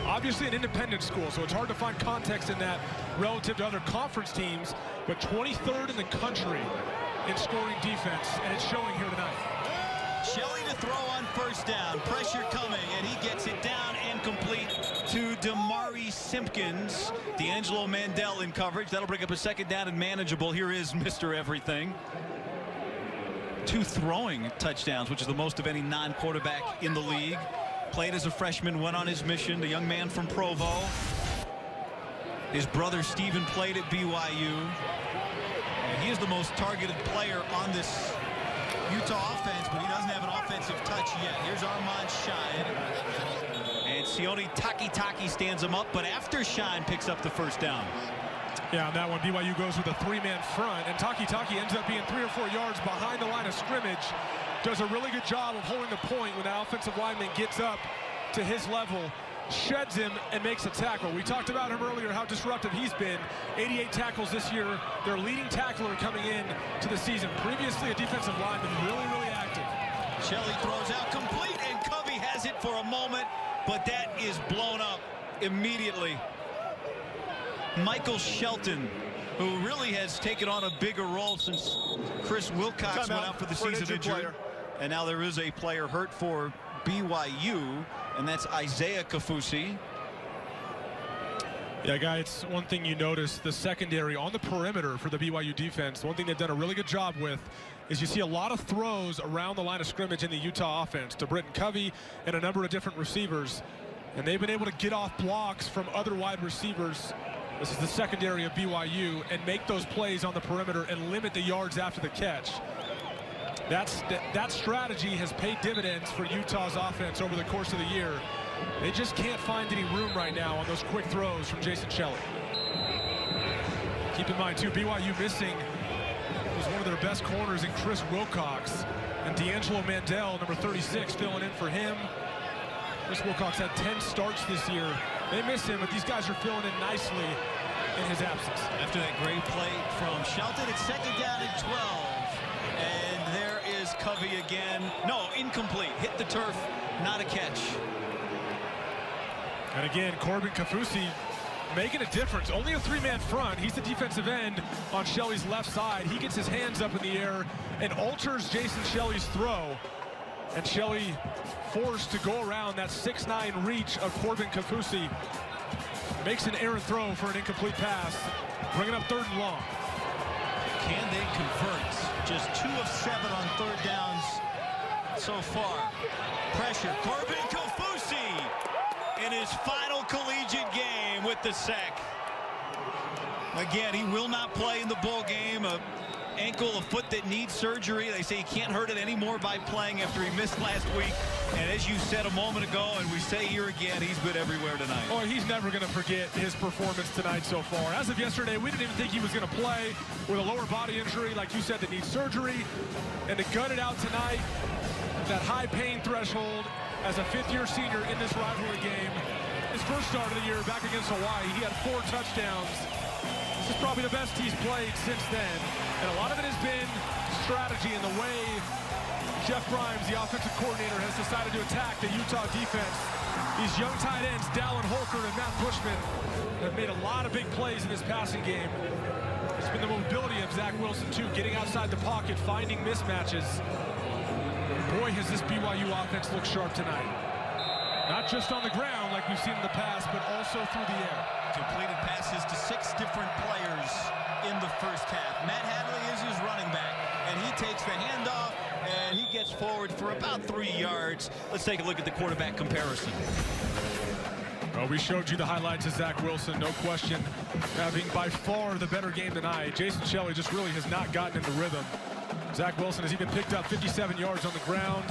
Obviously an independent school, so it's hard to find context in that relative to other conference teams, but 23rd in the country in scoring defense, and it's showing here tonight. Shelley to throw on first down. Pressure coming, and he gets it down and complete to Damari Simpkins. D'Angelo Mandel in coverage. That'll bring up a second down and manageable. Here is Mr. Everything. 2 throwing touchdowns, which is the most of any non-quarterback in the league. Played as a freshman, went on his mission. The young man from Provo. His brother Steven played at BYU. And he is the most targeted player on this Utah offense, but he doesn't have an offensive touch yet. Here's Armand Shine. And Sione Takitaki stands him up, but after Shine picks up the first down. Yeah, on that one, BYU goes with a 3-man front, and Takitaki ends up being 3 or 4 yards behind the line of scrimmage. Does a really good job of holding the point when the offensive lineman gets up to his level, sheds him, and makes a tackle. We talked about him earlier, how disruptive he's been. 88 tackles this year. Their leading tackler coming in to the season. Previously a defensive lineman, really, really active. Shelley throws out complete, and Covey has it for a moment, but that is blown up immediately. Michael Shelton, who really has taken on a bigger role since Chris Wilcox went out for the season injured. And now there is a player hurt for BYU, and that's Isaiah Kafusi. Yeah, guys, one thing you notice, the secondary on the perimeter for the BYU defense, one thing they've done a really good job with is you see a lot of throws around the line of scrimmage in the Utah offense to Britton Covey and a number of different receivers. And they've been able to get off blocks from other wide receivers. This is the secondary of BYU, and make those plays on the perimeter and limit the yards after the catch. That strategy has paid dividends for Utah's offense over the course of the year. They just can't find any room right now on those quick throws from Jason Shelley. Keep in mind, too, BYU missing was one of their best corners in Chris Wilcox, and D'Angelo Mandel, number 36, filling in for him. Chris Wilcox had 10 starts this year. They miss him, but these guys are filling in nicely in his absence. After that great play from Shelton, it's second down and 12. And there is Covey again. No, incomplete. Hit the turf, not a catch. And again, Corbin Kafusi making a difference. Only a 3-man front. He's the defensive end on Shelley's left side. He gets his hands up in the air and alters Jason Shelley's throw. And Shelley forced to go around that 6'9" reach of Corbin Kafusi. Makes an errant throw for an incomplete pass. Bringing up 3rd and long. Can they convert? Just 2 of 7 on 3rd downs so far. Pressure. Corbin Kafusi in his final collegiate game with the sack. Again, he will not play in the bowl game. A ankle, a foot that needs surgery. They say he can't hurt it anymore by playing after he missed last week. And as you said a moment ago, and we say here again, he's been everywhere tonight. Oh, he's never going to forget his performance tonight so far. As of yesterday, we didn't even think he was going to play with a lower body injury, like you said, that needs surgery. And to gut it out tonight, that high pain threshold as a 5th-year senior in this rivalry game. His first start of the year back against Hawaii, he had 4 touchdowns. This is probably the best he's played since then. And a lot of it has been strategy in the way Jeff Grimes, the offensive coordinator, has decided to attack the Utah defense. These young tight ends, Dallin Holker and Matt Bushman, have made a lot of big plays in this passing game. It's been the mobility of Zach Wilson, too, getting outside the pocket, finding mismatches. Boy, has this BYU offense looked sharp tonight. Not just on the ground like we've seen in the past, but also through the air. Completed passes to 6 different players in the first half. Matt Hadley is his running back, and he takes the handoff, and he gets forward for about 3 yards. Let's take a look at the quarterback comparison. Well, we showed you the highlights of Zach Wilson, no question, having by far the better game tonight. Jason Shelley just really has not gotten in the rhythm. Zach Wilson has even picked up 57 yards on the ground.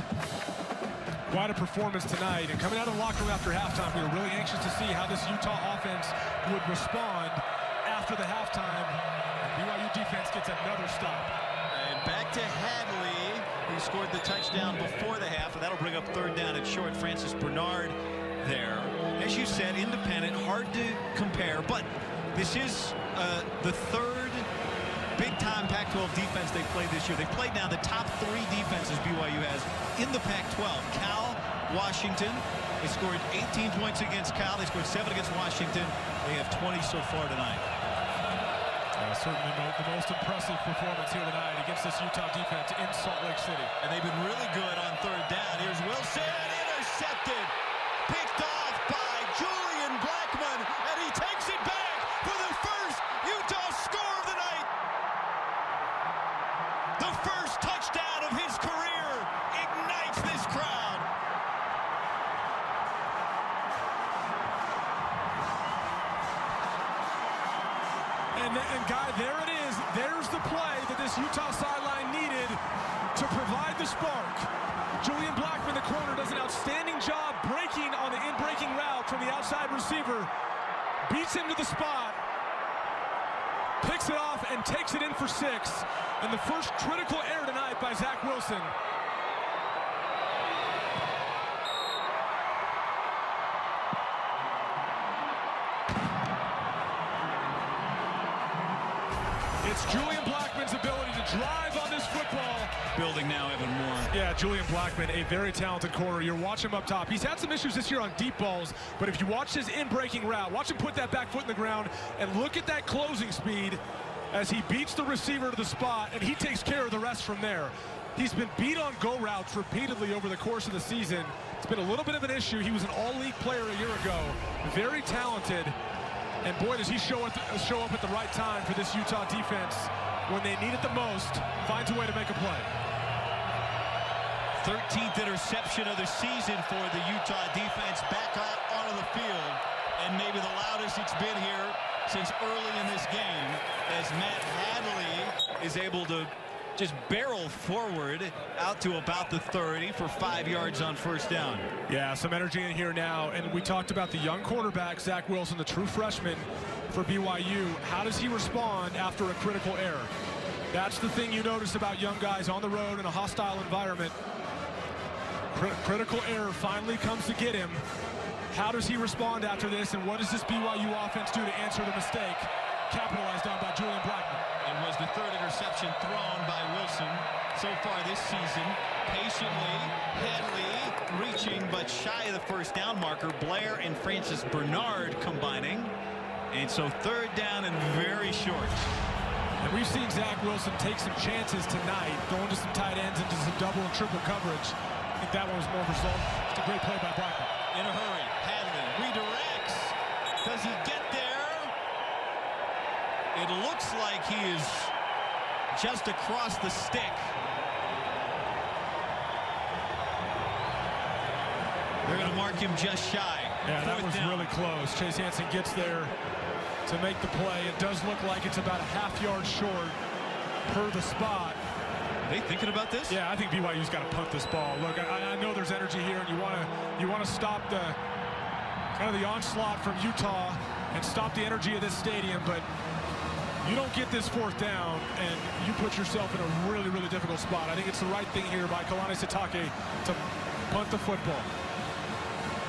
Quite a performance tonight. And coming out of the locker room after halftime, we were really anxious to see how this Utah offense would respond after the halftime. And BYU defense gets another stop. And back to Hadley, who scored the touchdown before the half, and that'll bring up 3rd down and short. Francis Bernard there. As you said, independent, hard to compare, but This is the third big-time Pac-12 defense they've played this year. They've played now the top 3 defenses BYU has in the Pac-12. Cal, Washington. They scored 18 points against Cal. They scored 7 against Washington. They have 20 so far tonight. Certainly the most impressive performance here tonight against this Utah defense in Salt Lake City. And they've been really good on third down. Here's Wilson, intercepted, picked off by Julian Blackmon, and he takes it back for the first Utah score of the night. The first touchdown of his career ignites this crowd. And Guy, there it is. There's the play that this Utah sideline needed to provide the spark. Julian Blackmon, the corner, does an outstanding job breaking on the in-breaking route from the outside receiver. Beats him to the spot. Picks it off and takes it in for 6. And the first critical error tonight by Zach Wilson. It's Julian Blackmon's ability to drive on this football. Building now even more. Yeah, Julian Blackmon, a very talented corner. You're watching him up top. He's had some issues this year on deep balls, but if you watch his in-breaking route, watch him put that back foot in the ground and look at that closing speed as he beats the receiver to the spot, and he takes care of the rest from there. He's been beat on go routes repeatedly over the course of the season. It's been a little bit of an issue. He was an all-league player a year ago. Very talented. And boy, does he show up at the right time for this Utah defense. When they need it the most, finds a way to make a play. 13th interception of the season for the Utah defense, back out onto the field. And maybe the loudest it's been here since early in this game, as Matt Hadley is able to just barrel forward out to about the 30 for 5 yards on first down. Yeah, some energy in here now. And we talked about the young quarterback, Zach Wilson, the true freshman for BYU. How does he respond after a critical error? That's the thing you notice about young guys on the road in a hostile environment. Critical error finally comes to get him. How does he respond after this, and what does this BYU offense do to answer the mistake capitalized on by Julian Blackmon? It was the 3rd interception thrown by Wilson so far this season. Patiently, Hadley reaching but shy of the first down marker. Blair and Francis Bernard combining. And so 3rd down and very short. And we've seen Zach Wilson take some chances tonight, going to some tight ends into some double and triple coverage. I think that one was more result. It's a great play by Blackmon. In a hurry, Hadley redirects. Does he get there? It looks like he is just across the stick. They're going to mark him just shy. Yeah, that was really close. Chase Hansen gets there to make the play. It does look like it's about a half yard short per the spot. Are they thinking about this? Yeah, I think BYU's got to punt this ball. Look, I know there's energy here, and you want to stop the kind of the onslaught from Utah and stop the energy of this stadium, but you don't get this 4th down, and you put yourself in a really, really difficult spot. I think it's the right thing here by Kalani Sitake to punt the football.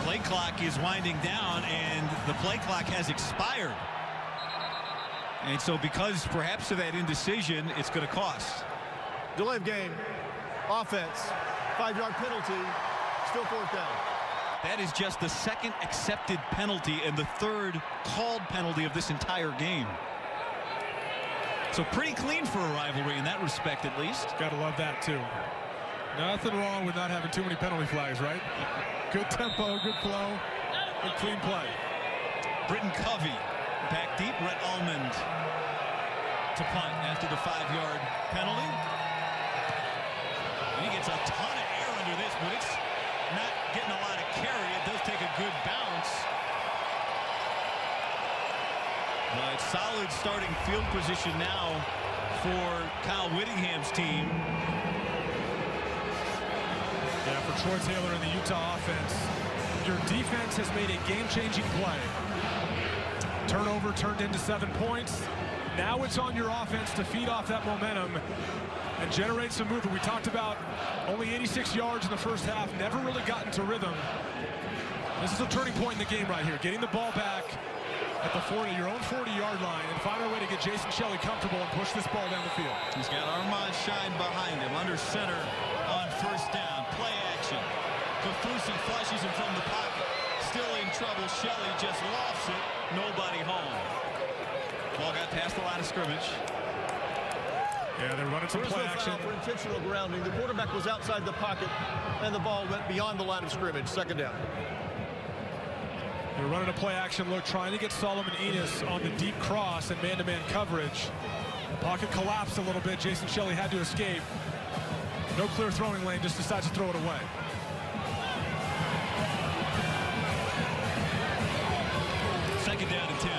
Play clock is winding down, and the play clock has expired. And so because perhaps of that indecision, it's going to cost. Delay of game, offense, 5-yard penalty, still 4th down. That is just the 2nd accepted penalty and the 3rd called penalty of this entire game. So pretty clean for a rivalry in that respect, at least. Got to love that, too. Nothing wrong with not having too many penalty flags, right? Good tempo, good flow, good clean play. Britton Covey back deep. Brett Almond to punt after the 5-yard penalty. And he gets a ton of air under this, but it's not getting a lot of carry. It does take a good bounce. But solid starting field position now for Kyle Whittingham's team. Yeah, for Troy Taylor and the Utah offense, your defense has made a game-changing play. Turnover turned into 7 points. Now it's on your offense to feed off that momentum and generate some movement. We talked about only 86 yards in the first half, never really gotten to rhythm. This is a turning point in the game right here, getting the ball back at the 40, your own 40-yard line, and find a way to get Jason Shelley comfortable and push this ball down the field. He's got Armand Shine behind him, under center on first down. Play action. Kafusi flushes him from the pocket. Still in trouble. Shelley just lofts it. Nobody home. Ball got past the line of scrimmage. Yeah, they're running some play action. For intentional grounding. The quarterback was outside the pocket, and the ball went beyond the line of scrimmage. Second down. They're running a play action look, trying to get Solomon Enos on the deep cross and man-to-man coverage. The pocket collapsed a little bit. Jason Shelley had to escape. No clear throwing lane, just decides to throw it away. Second down and 10.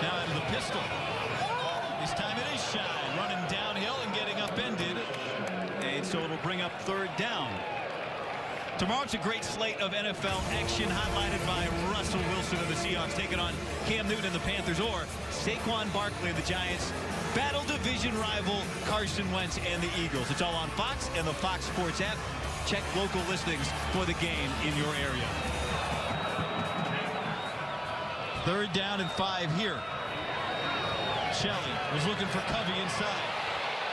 Now out of the pistol. This time it is Shine running downhill and getting upended. And so it'll bring up third down. Tomorrow it's a great slate of NFL action highlighted by Russell Wilson of the Seahawks taking on Cam Newton and the Panthers, or Saquon Barkley and the Giants battle division rival Carson Wentz and the Eagles. It's all on Fox and the Fox Sports app. Check local listings for the game in your area. Third down and 5 here. Shelley was looking for Covey inside.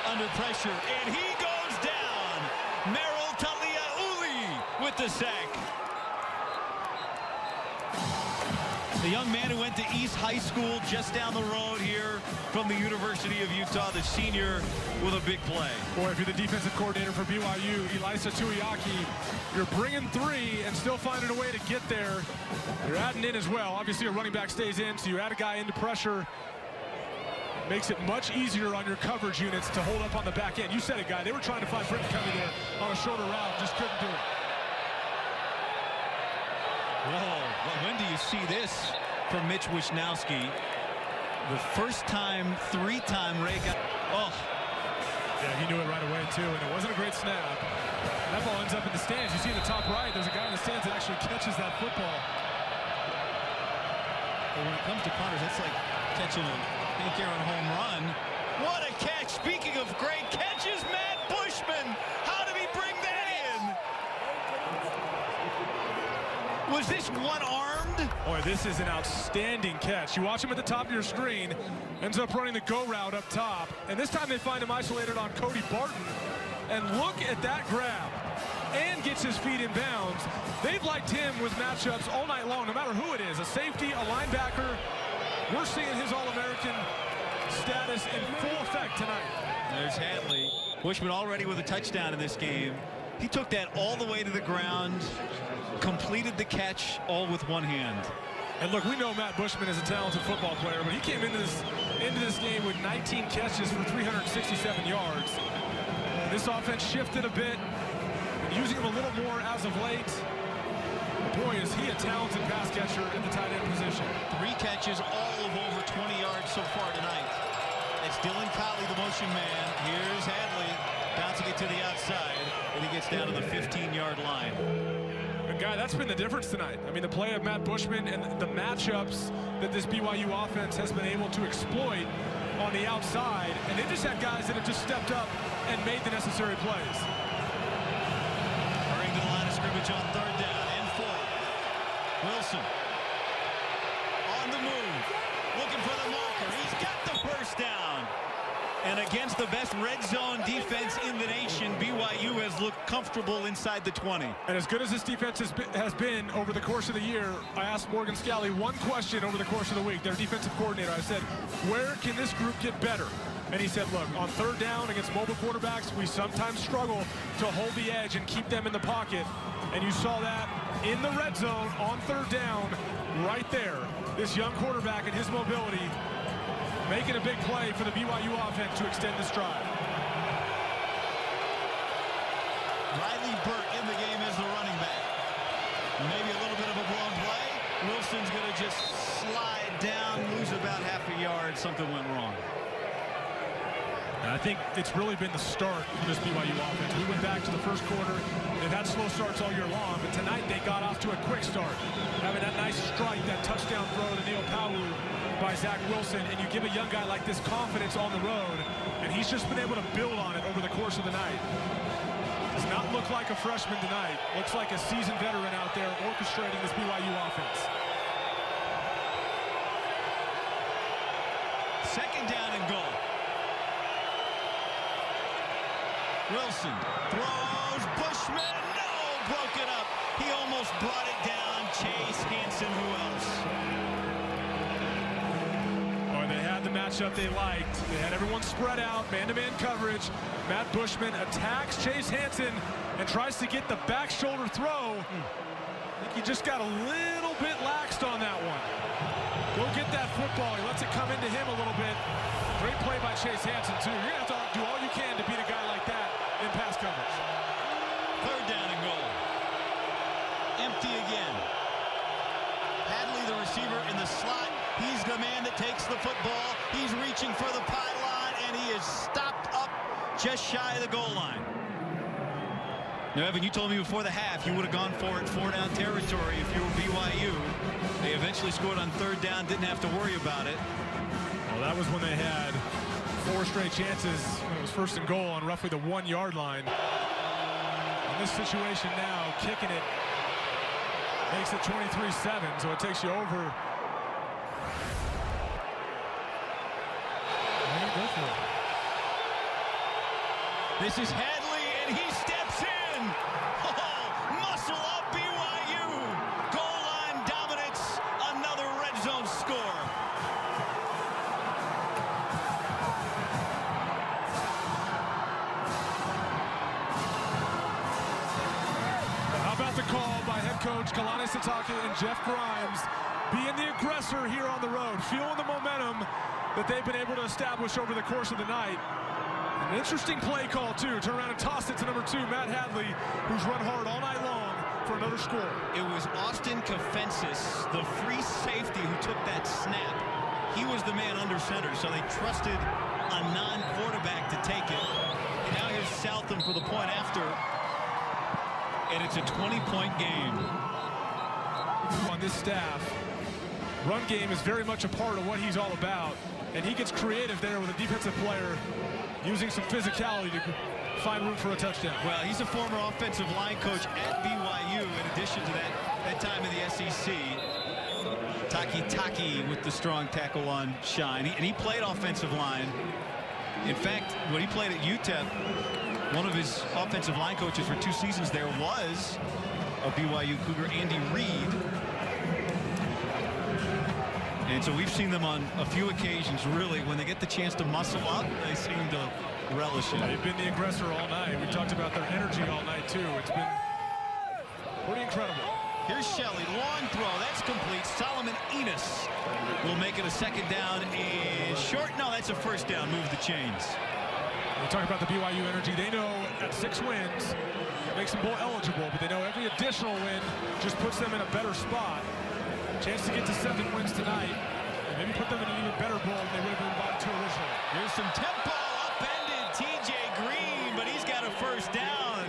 Under pressure, and he goes down. Merrill Taliauli with the sack. The young man who went to East High School just down the road here from the University of Utah, the senior with a big play. Boy, if you're the defensive coordinator for BYU, Elisa Tuiaki, you're bringing 3 and still finding a way to get there. You're adding in as well. Obviously, a running back stays in, so you add a guy into pressure. Makes it much easier on your coverage units to hold up on the back end. You said it, Guy. They were trying to find Britton Covey there on a shorter route, just couldn't do it. Whoa, well, when do you see this from Mitch Wisnowski? The first time, 3-time Ray got, oh. Yeah, he knew it right away, too, and it wasn't a great snap. That ball ends up in the stands. You see in the top right, there's a guy in the stands that actually catches that football. But when it comes to punters, that's like catching a Hank Aaron home run. What a catch! Speaking of great catches, Matt Bushman. How did he bring that in? Was this one-armed? Boy, this is an outstanding catch. You watch him at the top of your screen, ends up running the go route up top, and this time they find him isolated on Cody Barton. And look at that grab, and gets his feet in bounds. They've liked him with matchups all night long, no matter who it is, a safety, a linebacker. We're seeing his All-American status in full effect tonight. There's Hadley. Bushman already with a touchdown in this game. He took that all the way to the ground, completed the catch all with one hand. And look, we know Matt Bushman is a talented football player, but he came into this game with 19 catches for 367 yards. And this offense shifted a bit, using him a little more as of late. Boy, is he a talented pass catcher in the tight end position. 3 catches, all of over 20 yards so far tonight. It's Dylan Colley, the motion man. Here's Hadley, bouncing it to the outside, and he gets down to the 15-yard line. And, Guy, that's been the difference tonight. I mean, the play of Matt Bushman and the matchups that this BYU offense has been able to exploit on the outside, and they just had guys that have just stepped up and made the necessary plays. Hurrying to the line of scrimmage on third down. Wilson on the move, looking for the marker. He's got the first down. And against the best red zone defense in the nation, BYU has looked comfortable inside the 20. And as good as this defense has been over the course of the year, I asked Morgan Scalley one question over the course of the week, their defensive coordinator. I said, where can this group get better? And he said, look, on third down against mobile quarterbacks, we sometimes struggle to hold the edge and keep them in the pocket. And you saw that in the red zone on third down right there. This young quarterback and his mobility making a big play for the BYU offense to extend this drive. Riley Burt in the game as the running back. Maybe a little bit of a blown play. Wilson's going to just slide down, lose about half a yard. Something went wrong. And I think it's really been the start for this BYU offense. We went back to the first quarter. They've had slow starts all year long, but tonight they got off to a quick start. Having that nice strike, that touchdown throw to Neil Pawu by Zach Wilson, and you give a young guy like this confidence on the road, and he's just been able to build on it over the course of the night. Does not look like a freshman tonight. Looks like a seasoned veteran out there orchestrating this BYU offense. Second down and goal. Wilson throws. Bushman, no, broke it up. He almost brought it down. Chase Hansen, who else? Oh, they had the matchup they liked. They had everyone spread out, man-to-man coverage. Matt Bushman attacks Chase Hansen and tries to get the back shoulder throw. I think he just got a little bit laxed on that one. Go get that football. He lets it come into him a little bit. Great play by Chase Hansen, too. You're going to have to do all you can to beat a guy like that in pass coverage. Third down and goal. Empty again. Hadley, the receiver, in the slot. He's the man that takes the football. He's reaching for the pylon, and he is stopped up just shy of the goal line. Now, Evan, you told me before the half you would have gone for it, 4-down territory if you were BYU. They eventually scored on third down, didn't have to worry about it. Well, that was when they had 4 straight chances when it was first and goal on roughly the 1-yard line. In this situation now, kicking it makes it 23-7, so it takes you over. Go for it. This is Hadley, and he steps in. Oh, muscle up BYU. Goal line dominance, another red zone score. How about the call by head coach Kalani Sitake and Jeff Grimes, being the aggressor here on the road, feeling the momentum that they've been able to establish over the course of the night. An interesting play call, too. Turn around and toss it to number 2, Matt Hadley, who's run hard all night long for another score. It was Austin Kafensis, the free safety, who took that snap. He was the man under center, so they trusted a non-quarterback to take it. And now here's Southam for the point after. And it's a 20-point game. On this staff, run game is very much a part of what he's all about. And he gets creative there with a defensive player using some physicality to find room for a touchdown. Well, he's a former offensive line coach at BYU in addition to that time in the SEC. Taki with the strong tackle on Shine. And he played offensive line. In fact, when he played at UTEP, one of his offensive line coaches for 2 seasons there was a BYU Cougar, Andy Reid. And so we've seen them on a few occasions, really, when they get the chance to muscle up, they seem to relish it. They've been the aggressor all night. We talked about their energy all night, too. It's been pretty incredible. Here's Shelley, long throw, that's complete. Solomon Enos will make it a second down and short. No, that's a first down. Move the chains. We talk about the BYU energy. They know at 6 wins, it makes them bowl eligible, but they know every additional win just puts them in a better spot. Chance to get to 7 wins tonight, and maybe put them in an even better bowl than they would have been invited to originally. Here's some tempo, upended TJ Green, but he's got a first down.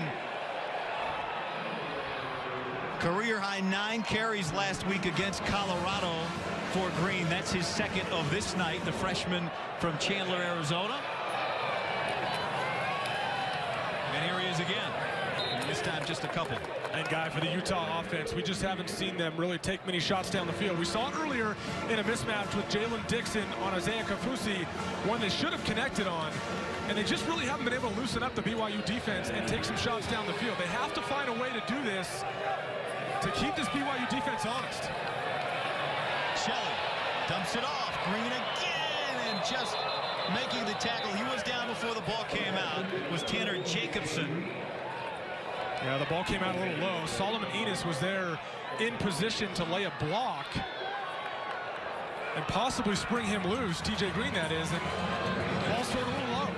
Career high 9 carries last week against Colorado for Green. That's his second of this night, the freshman from Chandler, Arizona. And here he is again. And this time just a couple. And guy for the Utah offense, we just haven't seen them really take many shots down the field. We saw it earlier in a mismatch with Jalen Dixon on Isaiah Kafusi, one they should have connected on. And they just really haven't been able to loosen up the BYU defense and take some shots down the field. They have to find a way to do this to keep this BYU defense honest. Shelley dumps it off. Green again, and just making the tackle. He was down before the ball came out. Was Tanner Jacobson. Yeah, the ball came out a little low. Solomon Enos was there in position to lay a block and possibly spring him loose. TJ Green, that is, and the ball's thrown a little low.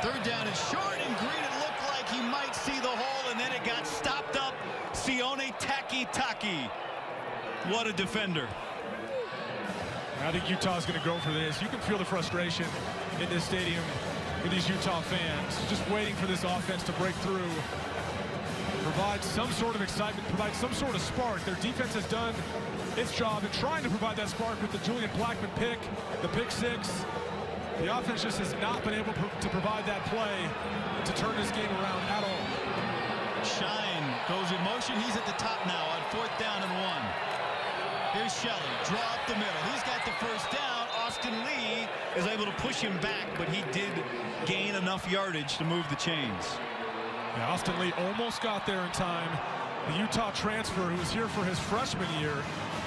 Third down and short, and Green, it looked like he might see the hole, and then it got stopped up. Sione Taki. What a defender. I think Utah's going to go for this. You can feel the frustration in this stadium with these Utah fans, just waiting for this offense to break through, provide some sort of excitement, provide some sort of spark. Their defense has done its job in trying to provide that spark with the Julian Blackman pick, the pick 6. The offense just has not been able to provide that play to turn this game around at all. Shine goes in motion. He's at the top now on 4th down and 1. Here's Shelley, draw up the middle. He's got the first down. Austin Lee is able to push him back, but he did gain enough yardage to move the chains. Yeah, Austin Lee almost got there in time. The Utah transfer who was here for his freshman year,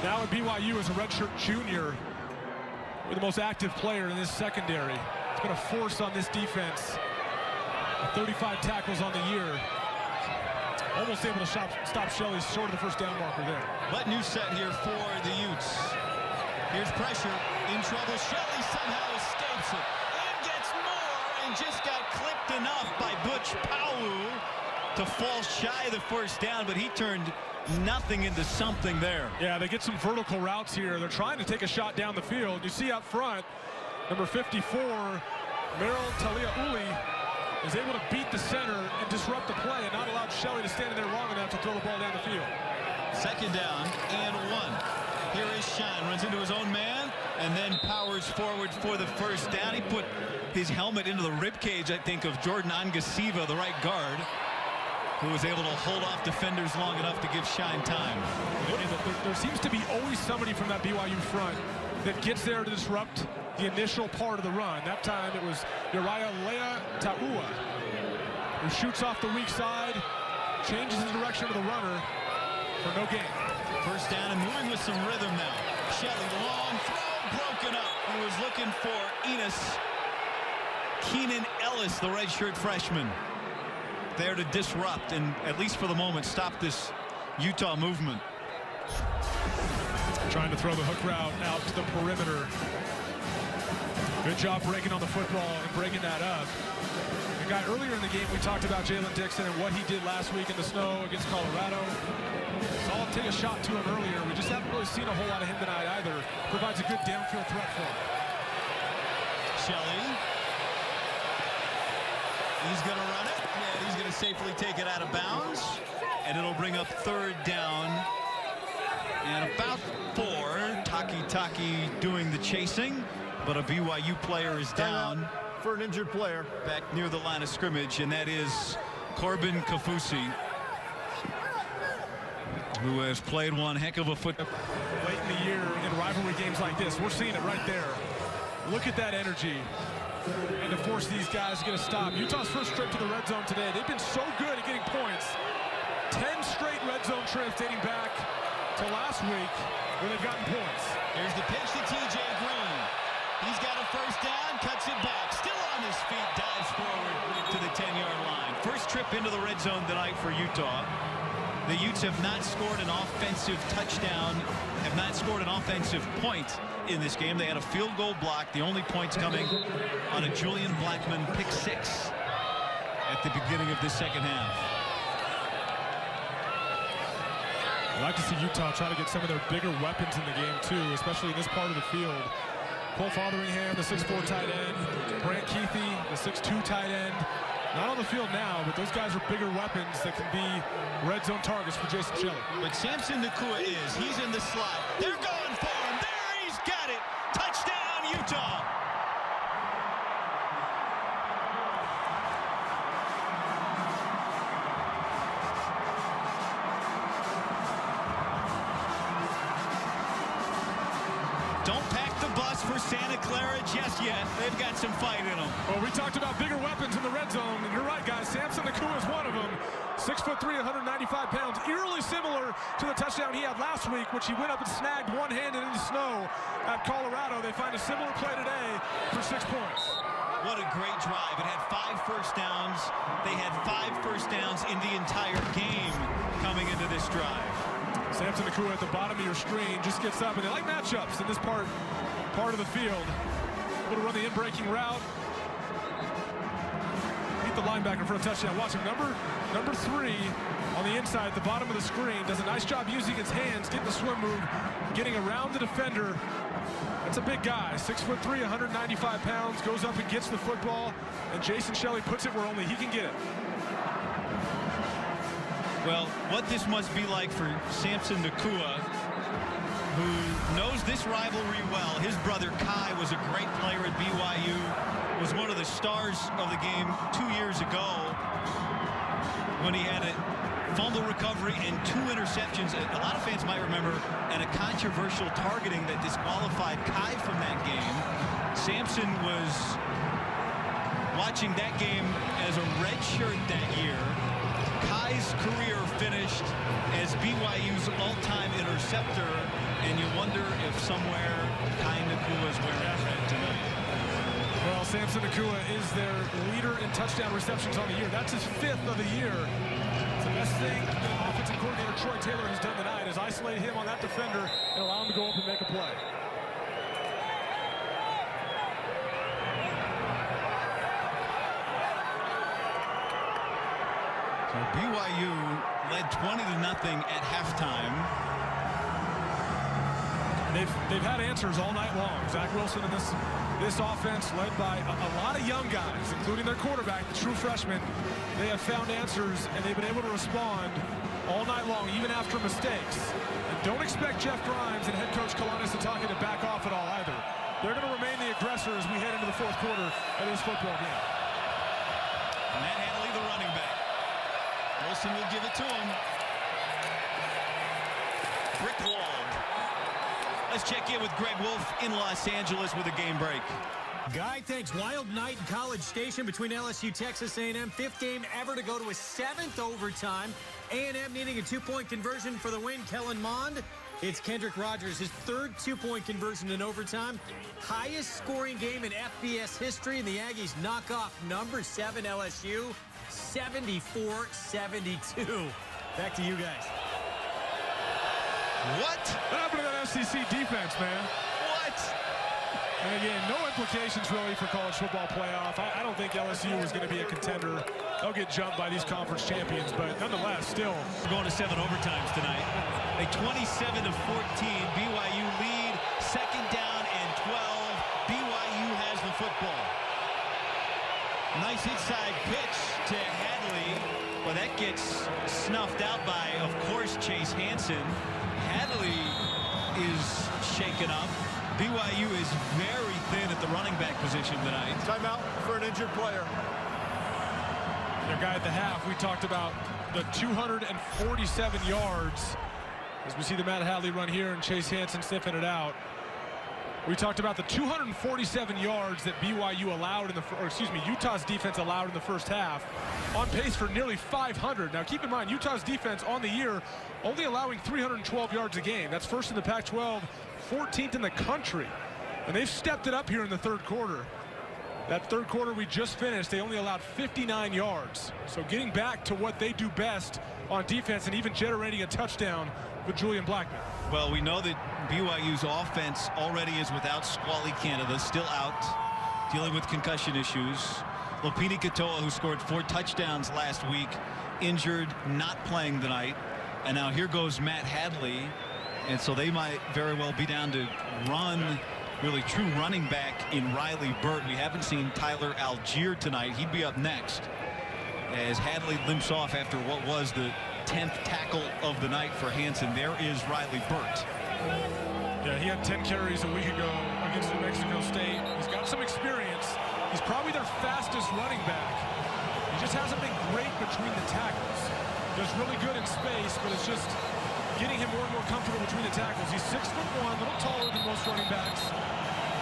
now at BYU as a redshirt junior, the most active player in this secondary. It's been a force on this defense. 35 tackles on the year. Almost able to stop Shelley short of the first down marker there. But new set here for the Utes. Here's pressure. In trouble. Shelley somehow escapes it and gets more and just got clipped enough by Butch Powell to fall shy of the first down, but he turned nothing into something there. Yeah, they get some vertical routes here. They're trying to take a shot down the field. You see up front, number 54, Merrill Taliauli, is able to beat the center and disrupt the play and not allow Shelley to stand in there long enough to throw the ball down the field. Second down and 1. Here is Shine, runs into his own man and then powers forward for the first down. He put his helmet into the ribcage, I think, of Jordan Angasiva, the right guard, who was able to hold off defenders long enough to give Shine time. There seems to be always somebody from that BYU front that gets there to disrupt the initial part of the run. That time it was Uriah Leataua, who shoots off the weak side, changes the direction of the runner for no gain. First down and moving with some rhythm now. Shelley, long throw, broken up. He was looking for Enos Keenan Ellis, the redshirt freshman, there to disrupt and, at least for the moment, stop this Utah movement. Trying to throw the hook route out to the perimeter. Good job breaking on the football and breaking that up. The guy earlier in the game, we talked about Jalen Dixon and what he did last week in the snow against Colorado. Saw him take a shot to him earlier. We just haven't really seen a whole lot of him tonight either. Provides a good downfield threat for him. Shelley. He's going to run it. And he's going to safely take it out of bounds. And it'll bring up third down. And about 4. Taki doing the chasing. But a BYU player is down for an injured player back near the line of scrimmage, and that is Corbin Kafusi, who has played one heck of a football. Late in the year in rivalry games like this, we're seeing it right there. Look at that energy. And to force these guys to get a stop. Utah's first trip to the red zone today. They've been so good at getting points. 10 straight red zone trips dating back to last week where they've gotten points. Here's the pitch to TJ Green. He's got a first down, cuts it back, still on his feet, dives forward to the 10-yard line. First trip into the red zone tonight for Utah. The Utes have not scored an offensive touchdown, have not scored an offensive point in this game. They had a field goal block, the only points coming on a Julian Blackman pick 6 at the beginning of the second half. I'd like to see Utah try to get some of their bigger weapons in the game too, especially in this part of the field. Cole Fotheringham, the 6'4" tight end. Brant Keithy, the 6'2" tight end. Not on the field now, but those guys are bigger weapons that can be red zone targets for Jason Shelley. But Samson Nakua he's in the slot. They're going for him. There, he's got it. Touchdown, Utah. Don't pack the bus for Santa Clara just yet. They've got some fight in them. Well, we talked about bigger weapons in the red zone, and you're right, guys. Samson Nakua is one of them. 6'3", 195 pounds. Eerily similar to the touchdown he had last week, which he went up and snagged one-handed in the snow at Colorado. They find a similar play today for 6 points. What a great drive. It had 5 first downs. They had 5 first downs in the entire game coming into this drive. Samson Nakua at the bottom of your screen just gets up, and they like matchups in this part of the field. Able to run the in-breaking route. Beat the linebacker for a touchdown. Watch him, number 3 on the inside at the bottom of the screen. Does a nice job using his hands, getting the swim move, getting around the defender. That's a big guy, 6'3", 195 pounds, goes up and gets the football, and Jason Shelley puts it where only he can get it. Well, what this must be like for Samson Nakua, who knows this rivalry well. His brother Kai was a great player at BYU, was one of the stars of the game 2 years ago when he had a fumble recovery and 2 interceptions. A lot of fans might remember, and a controversial targeting that disqualified Kai from that game. Sampson was watching that game as a redshirt that year. Kai's career finished as BYU's all-time interceptor, and you wonder if somewhere Kai Nakua's wearing a red tonight. Well, Samson Nakua is their leader in touchdown receptions on the year. That's his 5th of the year. It's the best thing that offensive coordinator Troy Taylor has done tonight is isolate him on that defender and allow him to go up and make a play. So BYU led 20-0 at halftime. They've had answers all night long. Zach Wilson and this offense led by a lot of young guys, including their quarterback, the true freshman. They have found answers, and they've been able to respond all night long, even after mistakes. And don't expect Jeff Grimes and head coach Kalani Sitake to back off at all either. They're going to remain the aggressor as we head into the 4th quarter of this football game. Matt Hadley, the running back. Wilson will give it to him. Brick wall. Let's check in with Greg Wolf in Los Angeles with a game break. Guy, thanks. Wild night in College Station between LSU, Texas A&M. 5th game ever to go to a 7th overtime. A&M needing a 2-point conversion for the win. Kellen Mond. It's Kendrick Rogers, his 3rd 2-point conversion in overtime. Highest scoring game in FBS history, and the Aggies knock off number 7 LSU, 74-72. Back to you guys. What? What happened to that SEC defense, man? What? And again, no implications really for college football playoff. I don't think LSU was going to be a contender. They'll get jumped by these conference champions, but nonetheless, still. We're going to 7 overtimes tonight. A 27-14 BYU lead. 2nd down and 12. BYU has the football. Nice inside pitch to Hadley. Well, that gets snuffed out by, of course, Chase Hansen. Hadley is shaken up. BYU is very thin at the running back position tonight. Timeout for an injured player. Their guy at the half, we talked about the 247 yards. As we see the Matt Hadley run here and Chase Hansen sniffing it out. We talked about the 247 yards that BYU allowed in the, or excuse me, Utah's defense allowed in the first half, on pace for nearly 500. Now keep in mind, Utah's defense on the year only allowing 312 yards a game. That's 1st in the Pac-12, 14th in the country. And they've stepped it up here in the 3rd quarter. That 3rd quarter we just finished, they only allowed 59 yards. So getting back to what they do best on defense and even generating a touchdown with Julian Blackman. Well, we know that BYU's offense already is without Squally Canada, still out, dealing with concussion issues. Lopini Katoa, who scored 4 touchdowns last week, injured, not playing tonight. And now here goes Matt Hadley. And so they might very well be down to run, really true running back in Riley Burt. We haven't seen Tyler Algier tonight. He'd be up next as Hadley limps off after what was the 10th tackle of the night for Hansen. There is Riley Burt. Yeah, he had 10 carries a week ago against New Mexico State. He's got some experience. He's probably their fastest running back. He just hasn't been great between the tackles. Does really good in space, but it's just getting him more and more comfortable between the tackles. He's 6'1", a little taller than most running backs.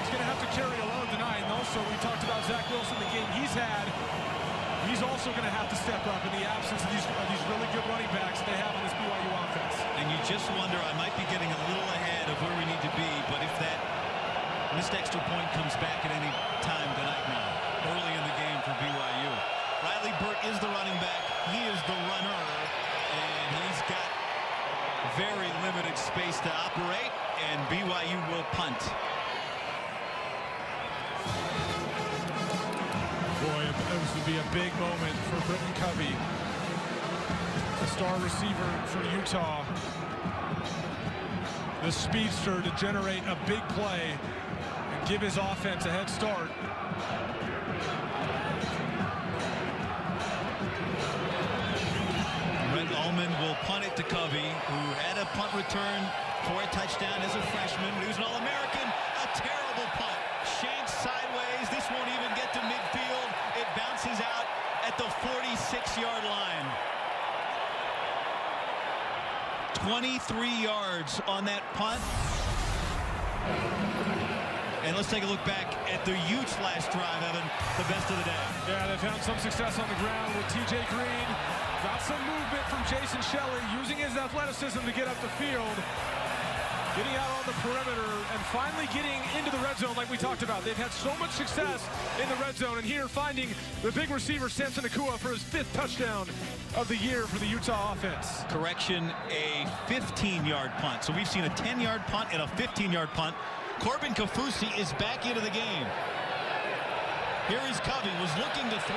He's going to have to carry a load tonight. And also, we talked about Zach Wilson, the game he's had. He's also going to have to step up in the absence of these really good running backs they have on this BYU offense. And you just wonder, I might be getting a little ahead of where we need to be, but if that missed extra point comes back at any time tonight now, early in the game for BYU. Riley Burt is the running back. He is the runner, and he's got very limited space to operate, and BYU will punt. Boy, this would be a big moment for Britton Covey, the star receiver for Utah. The speedster to generate a big play and give his offense a head start. Brent Ullman will punt it to Covey, who had a punt return for a touchdown as a freshman. He was an All-American. A terrible punt. Shanked sideways. This won't even get to midfield. It bounces out at the 46-yard line. 3 yards on that punt. And let's take a look back at the Utes last drive, Evan, the best of the day. Yeah, they've had some success on the ground with TJ Green. Got some movement from Jason Shelley, using his athleticism to get up the field. Getting out on the perimeter and finally getting into the red zone like we talked about. They've had so much success in the red zone, and here finding the big receiver, Samson Nakua, for his 5th touchdown of the year for the Utah offense. Correction, a 15-yard punt. So we've seen a 10-yard punt and a 15-yard punt. Corbin Kaufusi is back into the game. Here is Covey, was looking to throw.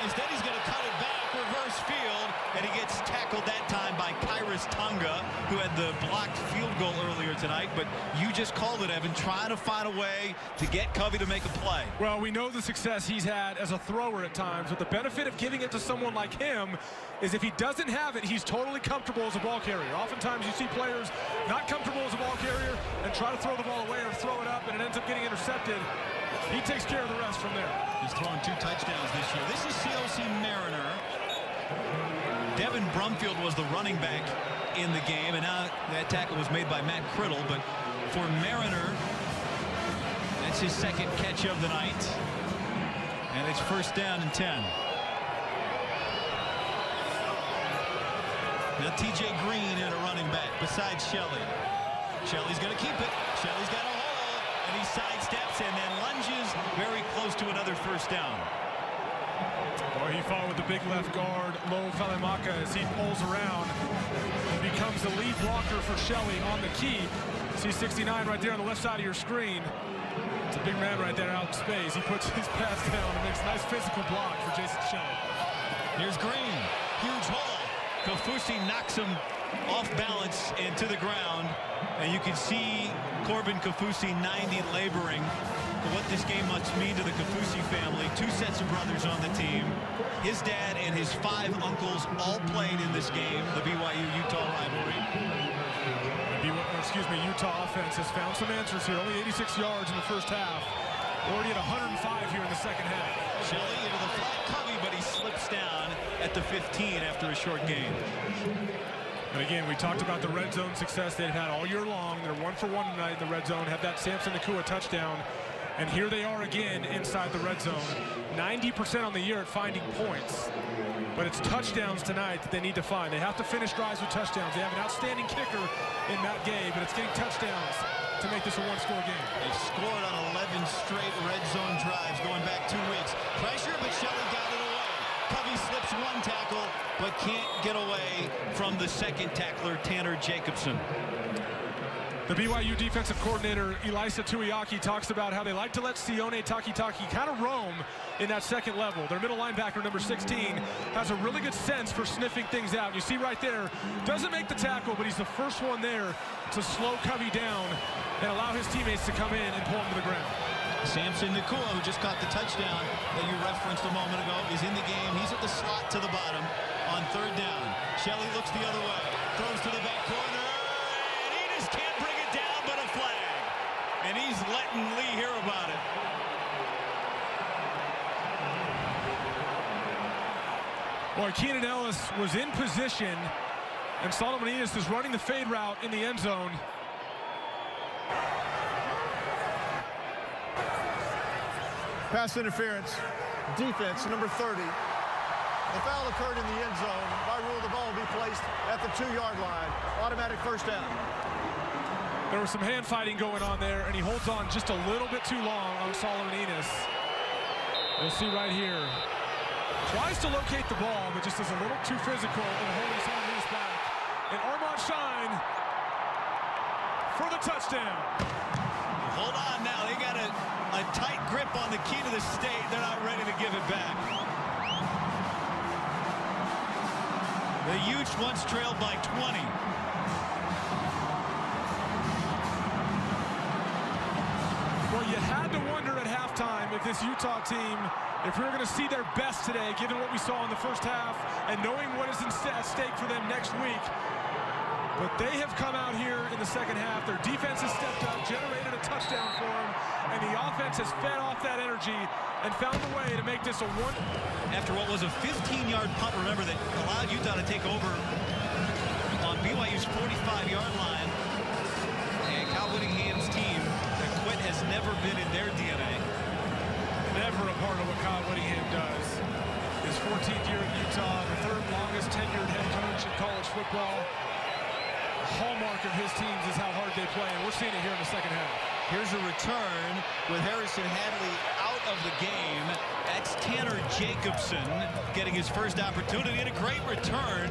Instead, he's going to cut it back, reverse field, and he gets tackled that time by Kairos Tonga, who had the blocked field goal earlier tonight. But you just called it, Evan, trying to find a way to get Covey to make a play. Well, we know the success he's had as a thrower at times, but the benefit of giving it to someone like him is if he doesn't have it, he's totally comfortable as a ball carrier. Oftentimes you see players not comfortable as a ball carrier and try to throw the ball away or throw it up, and it ends up getting intercepted. He takes care of the rest from there. He's thrown 2 touchdowns this year. This is COC Mariner. Devin Brumfield was the running back in the game, and now that tackle was made by Matt Criddle. But for Mariner, that's his 2nd catch of the night. And it's 1st down and 10. Now TJ Green in a running back besides Shelley. Shelley's going to keep it. Shelley's got a hole, and he sidesteps and then lunges very close to another 1st down. Boy, he fought with the big left guard, Lo Falemaka, as he pulls around and becomes the lead blocker for Shelley on the key. See 69 right there on the left side of your screen. It's a big man right there out in space. He puts his pass down and makes a nice physical block for Jason Shelley. Here's Green. Huge hole. Kaufusi knocks him off balance and to the ground. And you can see Corbin Kaufusi, 90, laboring for what this game must mean to the Kaufusi family. 2 sets of brothers on the team. His dad and his 5 uncles all played in this game, the BYU-Utah rivalry. Utah offense has found some answers here. Only 86 yards in the first half. Already at 105 here in the second half. Shelley into the flat Covey, but he slips down at the 15 after a short gain. But again, we talked about the red zone success they've had all year long. They're 1 for 1 tonight in the red zone. Had that Samson Nakua touchdown. And here they are again inside the red zone. 90% on the year at finding points. But it's touchdowns tonight that they need to find. They have to finish drives with touchdowns. They have an outstanding kicker in Matt Gay, but it's getting touchdowns to make this a 1-score game. They've scored on 11 straight red zone drives going back 2 weeks. Pressure, but Shelley got it away. Covey slips 1 tackle, but can't get away from the 2nd tackler, Tanner Jacobson. The BYU defensive coordinator, Elisa Tuiaki, talks about how they like to let Sione Takitaki kind of roam in that 2nd level. Their middle linebacker, number 16, has a really good sense for sniffing things out. You see right there, doesn't make the tackle, but he's the first one there to slow Covey down and allow his teammates to come in and pull him to the ground. Samson Nakua, who just caught the touchdown that you referenced a moment ago, is in the game. He's at the slot to the bottom on 3rd down. Shelley looks the other way, throws to the back corner, and he just can't bring it down, but a flag. And he's letting Lee hear about it. Boy, Keenan Ellis was in position, and Solomon Enos is running the fade route in the end zone. Pass interference, defense, number 30. The foul occurred in the end zone. By rule, the ball will be placed at the 2-yard line. Automatic 1st down. There was some hand fighting going on there, and he holds on just a little bit too long on Solomon Enos. We'll see right here. Tries to locate the ball, but just is a little too physical and holding Solomon Enos back. And Armand Shine for the touchdown. Hold on now. They got a tight grip on the key to the state. They're not ready to give it back. The Utes once trailed by 20. Well, you had to wonder at halftime if this Utah team, if we were going to see their best today, given what we saw in the first half and knowing what is at stake for them next week. But they have come out here in the second half. Their defense has stepped up, generated a touchdown for them, and the offense has fed off that energy and found a way to make this a 1. After what was a 15-yard punt, remember, that allowed Utah to take over on BYU's 45-yard line. And Kyle Whittingham's team, the quit has never been in their DNA. Never a part of what Kyle Whittingham does. His 14th year at Utah, the third longest tenured head coach in college football. The hallmark of his teams is how hard they play, and we're seeing it here in the second half. Here's a return with Harrison Hadley out of the game. That's Tanner Jacobson getting his first opportunity and a great return.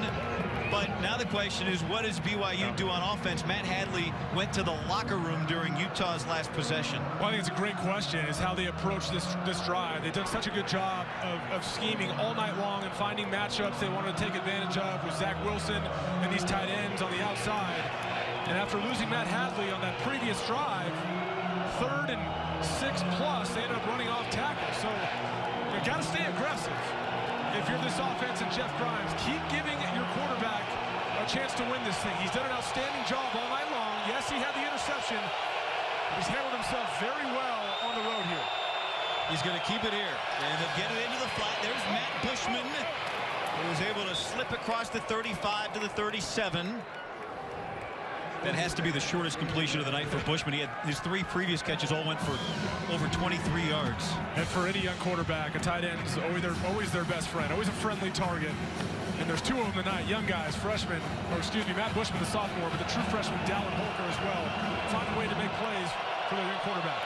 But now the question is, what does BYU do on offense? Matt Hadley went to the locker room during Utah's last possession. Well, I think it's a great question, is how they approach this drive. They've done such a good job of scheming all night long and finding matchups they wanted to take advantage of with Zach Wilson and these tight ends on the outside. And after losing Matt Hadley on that previous drive, 3rd and 6+, they ended up running off tackle. So you've got to stay aggressive. If you're this offense and Jeff Grimes, keep giving your quarterback a chance to win this thing. He's done an outstanding job all night long. Yes, he had the interception, but he's handled himself very well on the road here. He's going to keep it here, and they'll get it into the flat. There's Matt Bushman, who was able to slip across the 35 to the 37. That has to be the shortest completion of the night for Bushman. He had his 3 previous catches all went for over 23 yards. And for any young quarterback, a tight end is always their best friend, always a friendly target. And there's 2 of them tonight, young guys, freshmen, or excuse me, Matt Bushman, the sophomore, but the true freshman, Dallin Holker as well. Find a way to make plays for their young quarterback.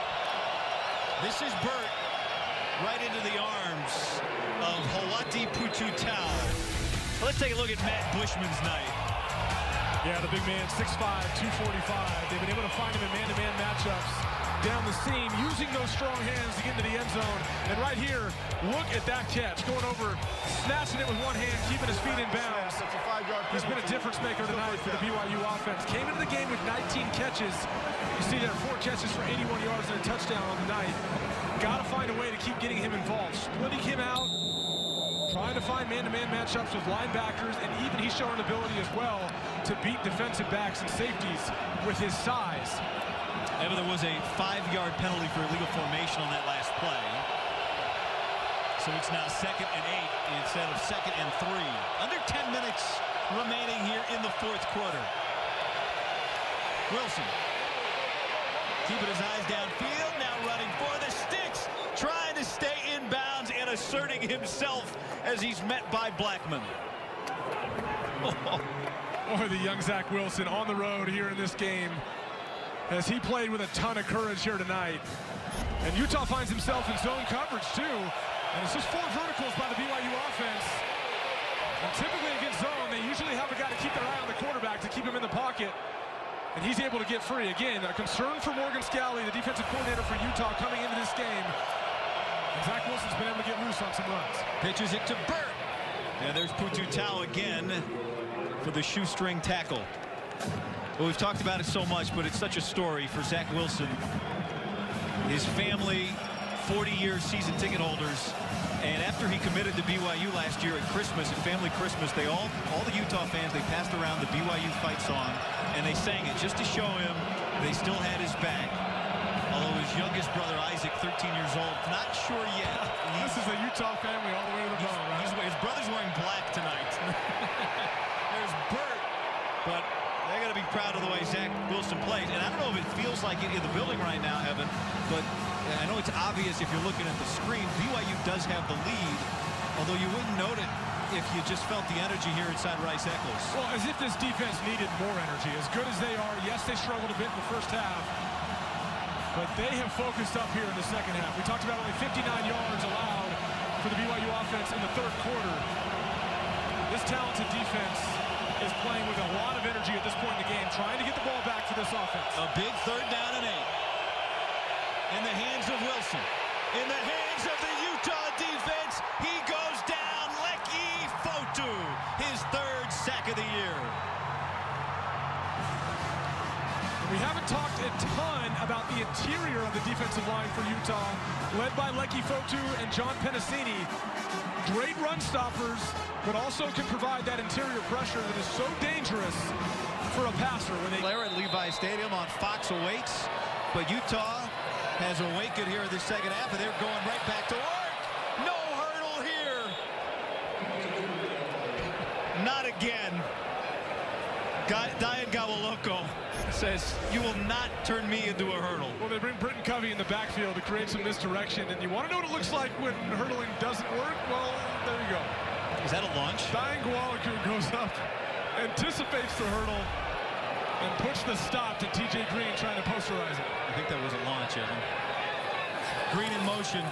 This is Burt right into the arms of Hawati Pututau. Let's take a look at Matt Bushman's night. Yeah, the big man, 6'5", 245. They've been able to find him in man-to-man matchups down the seam, using those strong hands to get into the end zone. And right here, look at that catch. Going over, snatching it with one hand, keeping his feet in bounds. He's been a difference maker tonight for the BYU offense. Came into the game with 19 catches. You see there, 4 catches for 81 yards and a touchdown on the night. Got to find a way to keep getting him involved. Splitting him out, trying to find man-to-man matchups with linebackers, and even he's showing an ability as well to beat defensive backs and safeties with his size. Ever there was a 5-yard penalty for illegal formation on that last play. So it's now 2nd and 8 instead of 2nd and 3. Under 10 minutes remaining here in the 4th quarter. Wilson keeping his eyes downfield, now running for the sticks, trying to stay in bounds and asserting himself as he's met by Blackman. Boy, the young Zach Wilson on the road here in this game, as he played with a ton of courage here tonight. And Utah finds himself in zone coverage too, and it's just 4 verticals by the BYU offense. And typically against zone, they usually have a guy to keep their eye on the quarterback to keep him in the pocket. And he's able to get free. Again, a concern for Morgan Scalley, the defensive coordinator for Utah, coming into this game. And Zach Wilson's been able to get loose on some runs. Pitches it to Burt. And there's Pututau again for the shoestring tackle. Well, we've talked about it so much, but it's such a story for Zach Wilson. His family, 40-year season ticket holders. And after he committed to BYU last year at Christmas, at family Christmas, all the Utah fans, they passed around the BYU fight song, and they sang it just to show him they still had his back. Although his youngest brother, Isaac, 13 years old, not sure yet. This is a Utah family all the way to the bone, right? His brother's wearing black tonight. There's Burt, but they're going to be proud of the way Zach Wilson plays. And I don't know if it feels like it in the building right now, Evan, but I know it's obvious if you're looking at the screen. BYU does have the lead, although you wouldn't note it if you just felt the energy here inside Rice-Eccles. Well, as if this defense needed more energy. As good as they are, yes, they struggled a bit in the first half, but they have focused up here in the second half. We talked about only 59 yards allowed for the BYU offense in the 3rd quarter. This talented defense is playing with a lot of energy at this point in the game, trying to get the ball back for this offense. A big 3rd down and 8. In the hands of Wilson. In the hands of the Utah defense. He goes down. Leki Fotu. His 3rd sack of the year. We haven't talked a ton about the interior of the defensive line for Utah, led by Leki Fotu and John Penasini. Great run stoppers, but also can provide that interior pressure that is so dangerous for a passer. Player at Levi Stadium on Fox awaits, but Utah has awakened here in the second half, and they're going right back to work. No hurdle here. Not again. Guy Diane Gawaloko says, "You will not turn me into a hurdle." Well, they bring Britton Covey in the backfield to create some misdirection, and you want to know what it looks like when hurdling doesn't work? Well, there you go. Is that a launch? Diane Gawaloko goes up, anticipates the hurdle, and puts the stop to TJ Green trying to posterize it. I think that was a launch, Evan. Green in motion.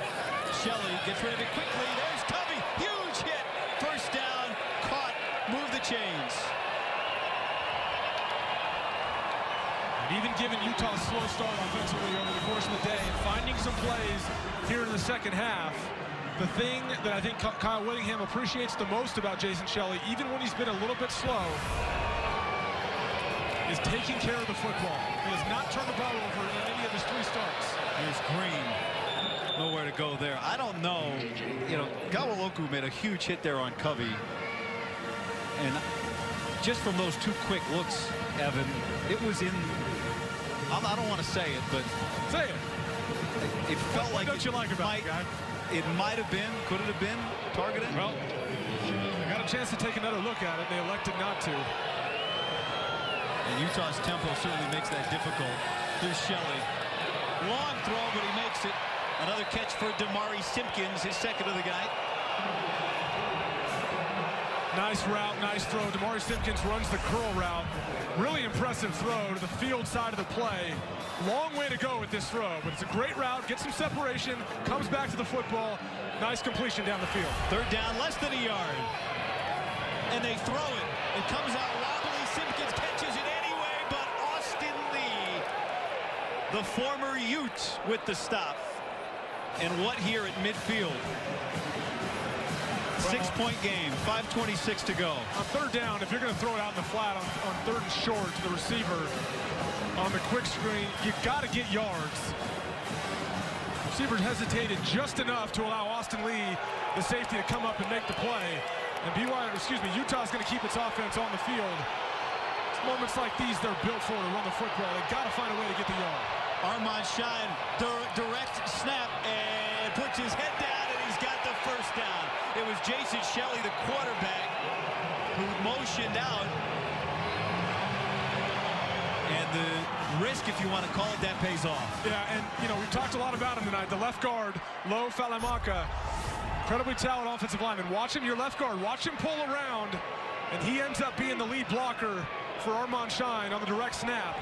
Shelley gets rid of it quickly. There's Covey. Huge hit. First down. Caught. Move the chains. And even given Utah's slow start offensively over the course of the day and finding some plays here in the second half, the thing that I think Kyle Whittingham appreciates the most about Jason Shelley, even when he's been a little bit slow, is taking care of the football. He has not turned the ball over in any of his 3 starts. Here's Green. Nowhere to go there. I don't know. You know, Gawaloku made a huge hit there on Covey. And just from those 2 quick looks, Evan, it was in, I don't want to say it, but say it. It felt like what don't you like about it, guy? It might have been, could it have been targeted? Well, they got a chance to take another look at it. They elected not to. And Utah's tempo certainly makes that difficult. Here's Shelley. Long throw, but he makes it. Another catch for Damari Simpkins, his second of the night. Nice route, nice throw. Damari Simpkins runs the curl route. Really impressive throw to the field side of the play. Long way to go with this throw, but it's a great route. Gets some separation, comes back to the football. Nice completion down the field. Third down, less than a yard. And they throw it. It comes out wobbly. Simpkins catches it anyway, but Austin Lee, the former Ute, with the stop. And what here at midfield? 6-point game, 5:26 to go. On third down, if you're going to throw it out in the flat on 3rd and short to the receiver on the quick screen, you got to get yards. Receiver hesitated just enough to allow Austin Lee, the safety, to come up and make the play. And Utah's going to keep its offense on the field. It's moments like these they're built for to run the football. They got to find a way to get the yard. Armand Shine, direct snap, and puts his head down, and he's got the first down. It was Jason Shelley, the quarterback, who motioned out. And the risk, if you want to call it, that pays off. Yeah, and, you know, we've talked a lot about him tonight. The left guard, Lo Falamaka, incredibly talented offensive lineman. Watch him, your left guard, watch him pull around, and he ends up being the lead blocker for Armand Shine on the direct snap.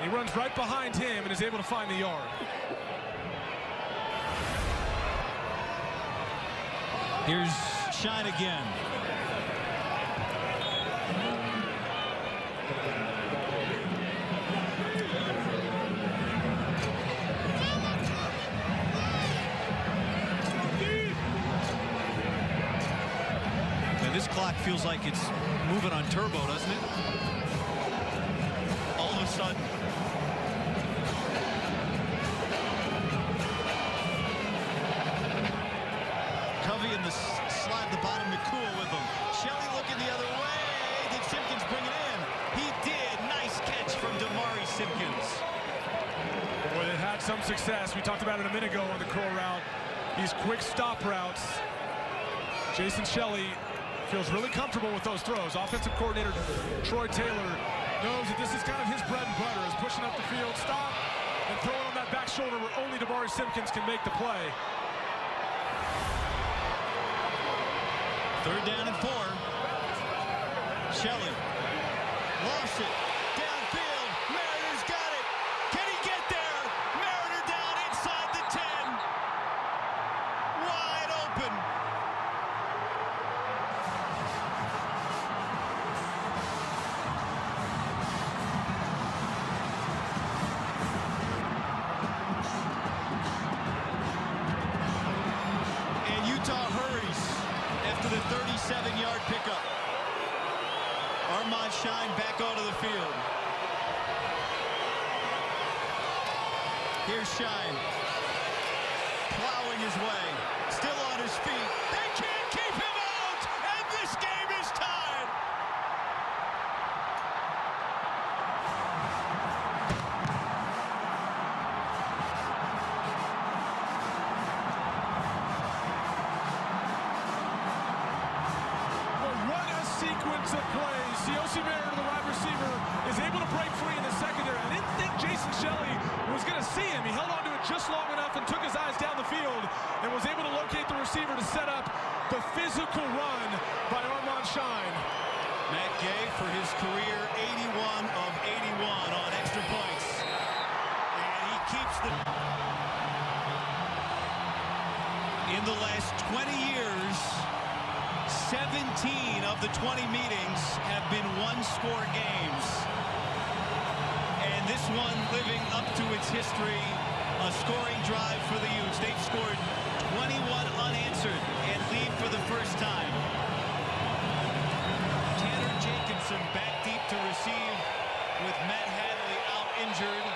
He runs right behind him and is able to find the yard. Here's Shine again. And this clock feels like it's moving on turbo, doesn't it? All of a sudden. Covey in the slot at the bottom, McCool with him. Shelley looking the other way. Did Simpkins bring it in? He did. Nice catch from Damari Simpkins. Boy, they had some success. We talked about it a minute ago on the curl route. These quick stop routes. Jason Shelley feels really comfortable with those throws. Offensive coordinator Troy Taylor knows that this is kind of his bread and butter, is pushing up the field, stop, and throw it on that back shoulder where only Damari Simpkins can make the play. Third down and 4. Shelley lost it. Downfield. Mariner's got it. Can he get there? Mariner down inside the 10. Wide open. And Utah hurries after the 37-yard pickup. Armand Shine back onto the field. Here's Shine. Plowing his way. Still on his feet. They can't keep him out! And this game is tied! Well, what a sequence chunks of plays. Siosi Merritt, the wide receiver, is able to break free in the secondary. I didn't think Jason Shelley was going to see him. He held on to it just long enough and took his eyes down the field and was able to locate the receiver to set up the physical run by Armand Shine. Matt Gay for his career 81 of 81 on extra points. And he keeps the... In the last 20 years, 17 of the 20 meetings have been one-score games. And this one living up to its history, a scoring drive for the Utes. They've scored 21 unanswered and lead for the first time. Tanner Jacobson back deep to receive with Matt Hadley out injured.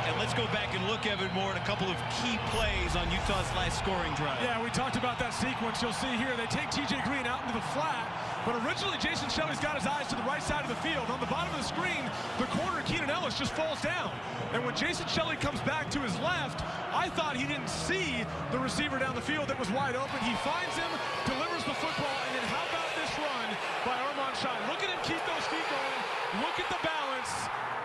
And let's go back and look, Evan Moore, at a couple of key plays on Utah's last scoring drive. Yeah, we talked about that sequence. You'll see here, they take TJ Green out into the flat, but originally Jason Shelley's got his eyes to the right side of the field. On the bottom of the screen, the corner, Keenan Ellis, just falls down. And when Jason Shelley comes back to his left, I thought he didn't see the receiver down the field that was wide open. He finds him, delivers the football, and then how about this run by Armand Shine? Look at him keep those feet going. Look at the balance.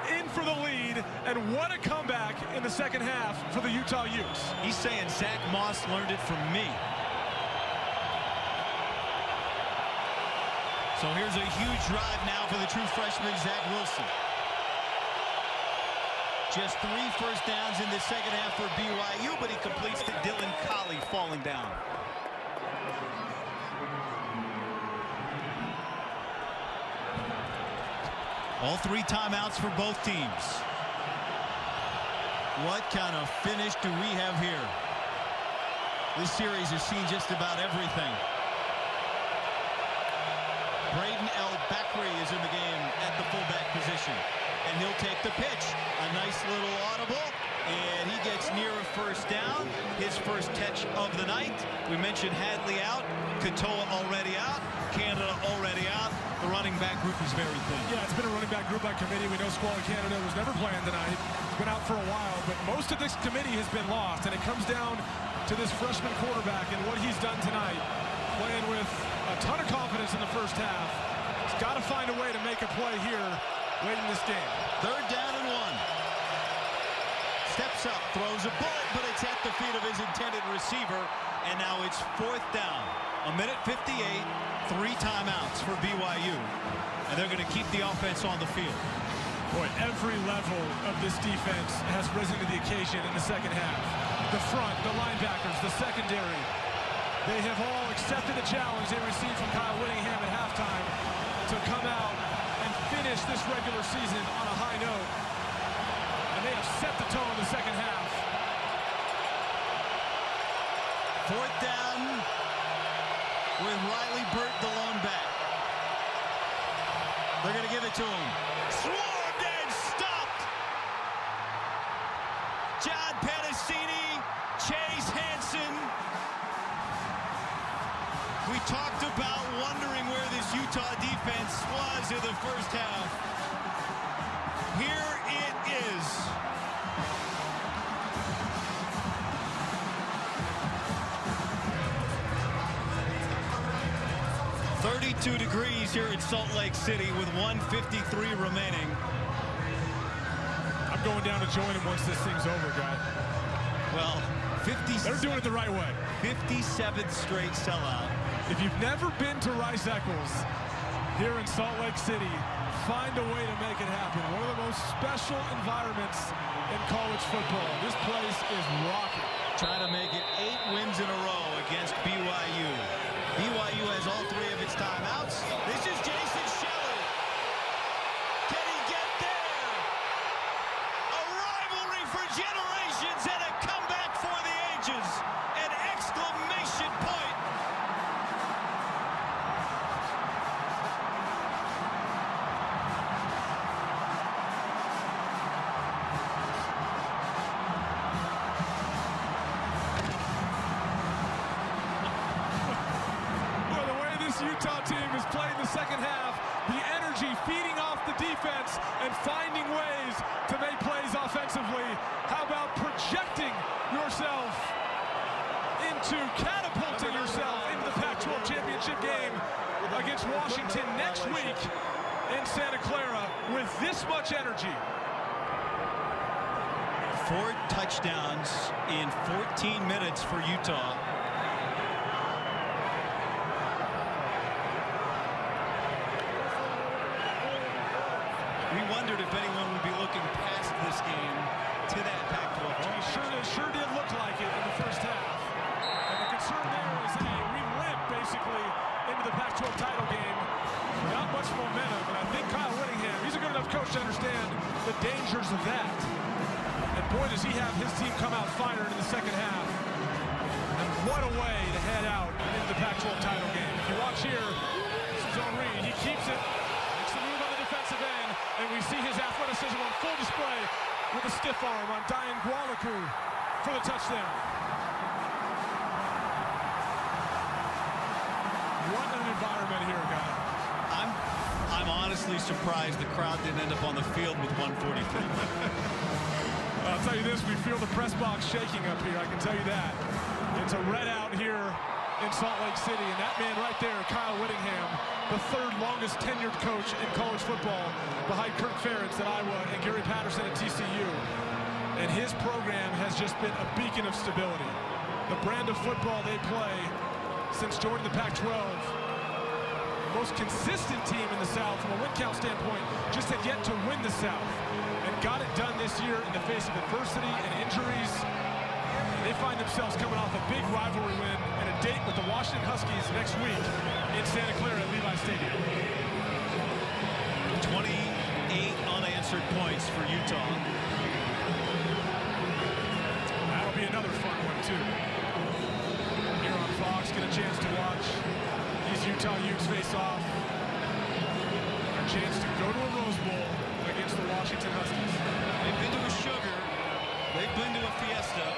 In for the lead, and what a comeback in the second half for the Utah Utes. He's saying Zach Moss learned it from me. So here's a huge drive now for the true freshman, Zach Wilson. Just 3 first downs in the second half for BYU, but he completes to Dylan Collie falling down. All 3 timeouts for both teams. What kind of finish do we have here? This series has seen just about everything. Braden L. Bakri is in the game at the fullback position. And he'll take the pitch. A nice little audible. And he gets near a first down. His first catch of the night. We mentioned Hadley out. Katoa already out. Canada already out. The running back group is very thin. Yeah, it's been a running back group by committee. We know Squally Canada was never playing tonight. He's been out for a while, but most of this committee has been lost, and it comes down to this freshman quarterback and what he's done tonight, playing with a ton of confidence in the first half. He's got to find a way to make a play here late in this game. 3rd down and 1. Steps up, throws a bullet, but it's at the feet of his intended receiver, and now it's 4th down. 1:58, 3 timeouts for BYU, and they're going to keep the offense on the field. Boy, every level of this defense has risen to the occasion in the second half. The front, the linebackers, the secondary, they have all accepted the challenge they received from Kyle Whittingham at halftime to come out and finish this regular season on a high note. And they have set the tone in the second half. 4th down with Riley Burt, the lone back. They're going to give it to him. Swarmed and stopped. John Pedicini, Chase Hansen. We talked about wondering where this Utah defense was in the first half. Here it is. 32 degrees here in Salt Lake City with 1:53 remaining. I'm going down to join him once this thing's over, guy. Well, they're doing it the right way. 57th straight sellout. If you've never been to Rice Eccles here in Salt Lake City, find a way to make it happen. One of the most special environments in college football. This place is rocking. Trying to make it 8 wins in a row against BYU. BYU has all 3 of its timeouts. This is Jason Shelley. Can he get there? A rivalry for generations and a comeback for the ages. An exclamation point. Utah team has played the second half. The energy feeding off the defense and finding ways to make plays offensively. How about projecting yourself into catapulting yourself into the Pac-12 championship game against Washington next week in Santa Clara with this much energy. 4 touchdowns in 14 minutes for Utah. We wondered if anyone would be looking past this game to that Pac-12. Well, sure did look like it in the first half. And the concern there is, hey, we limp basically into the Pac-12 title game. Not much momentum, and I think Kyle Whittingham, he's a good enough coach to understand the dangers of that. And boy, does he have his team come out firing in the second half. And what a way to head out into the Pac-12 title game. If you watch here, this is Henry. He keeps it, makes the move on the defensive end, and we see his athleticism on full display with a stiff arm on Diane Gwalaku for the touchdown. What an environment here, guy. I'm honestly surprised the crowd didn't end up on the field with 143. I'll tell you this, we feel the press box shaking up here, I can tell you that. It's a red out here in Salt Lake City, and that man right there, Kyle Whittingham, the 3rd longest tenured coach in college football behind Kirk Ferentz at Iowa and Gary Patterson at TCU. And his program has just been a beacon of stability. The brand of football they play since joining the Pac-12, the most consistent team in the South from a win count standpoint, just had yet to win the South. And got it done this year in the face of adversity and injuries. They find themselves coming off a big rivalry win and a date with the Washington Huskies next week in Santa Clara at Levi Stadium. 28 unanswered points for Utah. That'll be another fun one, too. Here on Fox, get a chance to watch these Utah Utes face off. A chance to go to a Rose Bowl against the Washington Huskies. They've been to a Sugar. They've been to a Fiesta.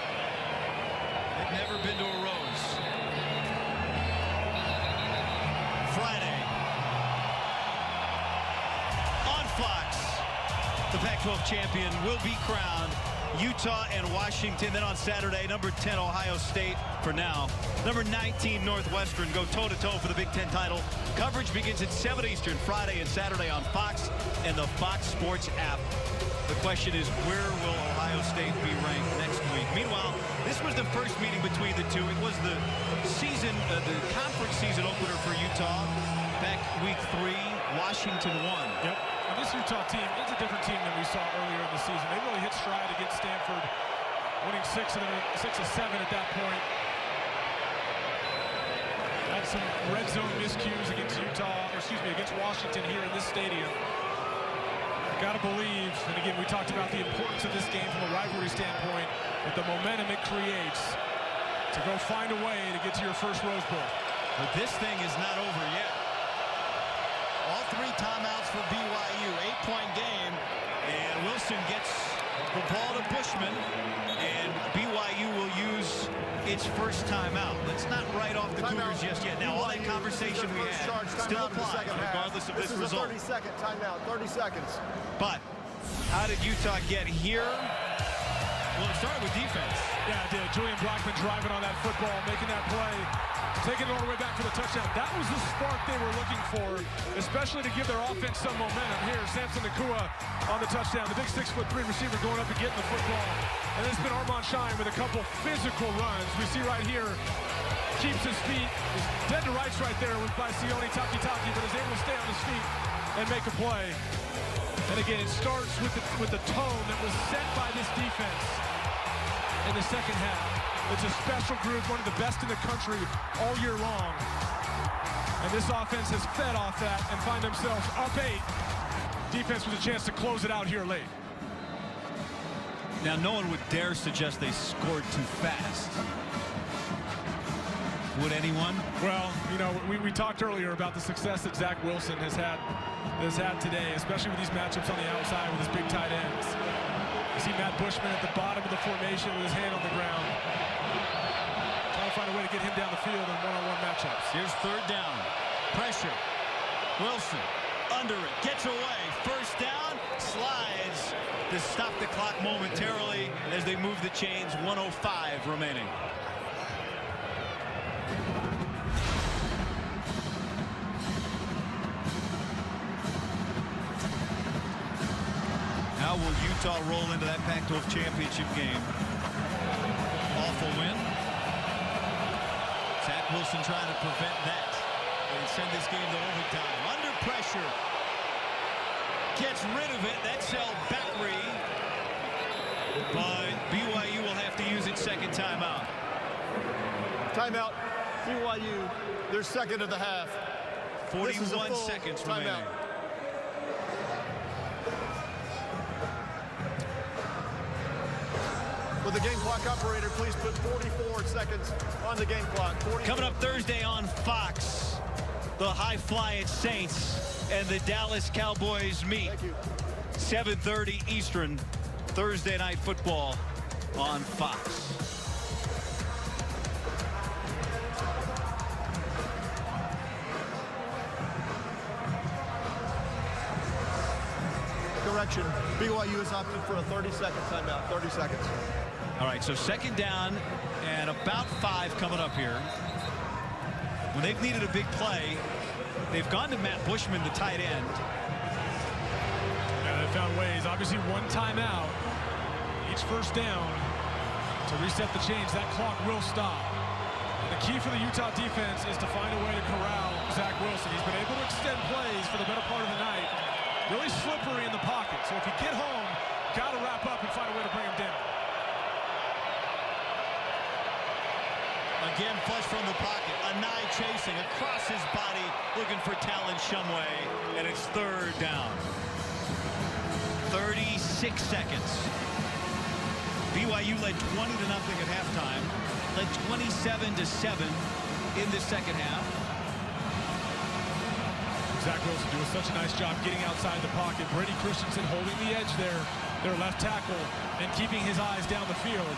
They've never been to a Rose. Friday on Fox, the Pac-12 champion will be crowned. Utah and Washington. Then on Saturday, number 10 Ohio State for now. Number 19 Northwestern go toe-to-toe for the Big Ten title. Coverage begins at 7 Eastern Friday and Saturday on Fox and the Fox Sports app. The question is, where will Ohio State be ranked next week? Meanwhile, this was the first meeting between the two. It was the the conference season opener for Utah. Back week 3, Washington won. Yep. And this Utah team is a different team than we saw earlier in the season. They really hit stride against Stanford, winning 6 of 7 at that point. Had some red zone miscues against against Washington here in this stadium. Got to believe, and again, we talked about the importance of this game from a rivalry standpoint, but the momentum it creates to go find a way to get to your first Rose Bowl. But this thing is not over yet. All 3 timeouts for BYU, 8-point game, and Wilson gets the ball to Bushman, and BYU will use its first timeout. Let's not write off the Cougars just yet. Now, all that conversation we had still applies, regardless of this result. This is a 30-second timeout, 30 seconds. But how did Utah get here? Well, it started with defense. Yeah, it did. Julian Blackman driving on that football, making that play, taking it all the way back for the touchdown. That was the spark they were looking for, especially to give their offense some momentum. Here, Samson Nakua on the touchdown. The big 6'3" receiver going up and getting the football. And it's been Armand Shine with a couple physical runs. We see right here, keeps his feet, is dead to rights right there by Sione Takitaki, but is able to stay on his feet and make a play. And again, it starts with the tone that was set by this defense in the second half. It's a special group, one of the best in the country all year long. And this offense has fed off that and find themselves up 8. Defense with a chance to close it out here late. Now, no one would dare suggest they scored too fast. Would anyone? Well, you know, we talked earlier about the success that Zach Wilson has had today, especially with these matchups on the outside with his big tight ends. You see Matt Bushman at the bottom of the formation with his hand on the ground. Trying to find a way to get him down the field in one-on-one matchups. Here's 3rd down. Pressure. Wilson under it. Gets away. First down. Slides to stop the clock momentarily as they move the chains. 1:05 remaining. How will Utah roll into that Pac-12 championship game? Awful win. Zach Wilson trying to prevent that and send this game to overtime. Under pressure. Gets rid of it. That's El-Bakri. But BYU will have to use its second timeout. Timeout. BYU, their second of the half. 41 seconds remaining. With the game clock operator, please put 44 seconds on the game clock. Coming up Thursday on Fox, the high-flying Saints and the Dallas Cowboys meet. 7:30 Eastern, Thursday Night Football on Fox. Correction, BYU has opted for a 30-second timeout. 30 seconds. All right, so second down and about 5 coming up here. When they've needed a big play, they've gone to Matt Bushman, the tight end. Yeah, they found ways. Obviously, one timeout. Each first down to reset the change. That clock will stop. And the key for the Utah defense is to find a way to corral Zach Wilson. He's been able to extend plays for the better part of the night. Really slippery in the pocket. So if you get home, got to wrap up and find a way to bring him down. Again, flush from the pocket. Anai chasing across his body, looking for Talon Shumway, and it's third down. 36 seconds. BYU led 20-0 at halftime, led 27-7 in the second half. Zach Wilson doing such a nice job getting outside the pocket. Brady Christensen holding the edge there, their left tackle, and keeping his eyes down the field.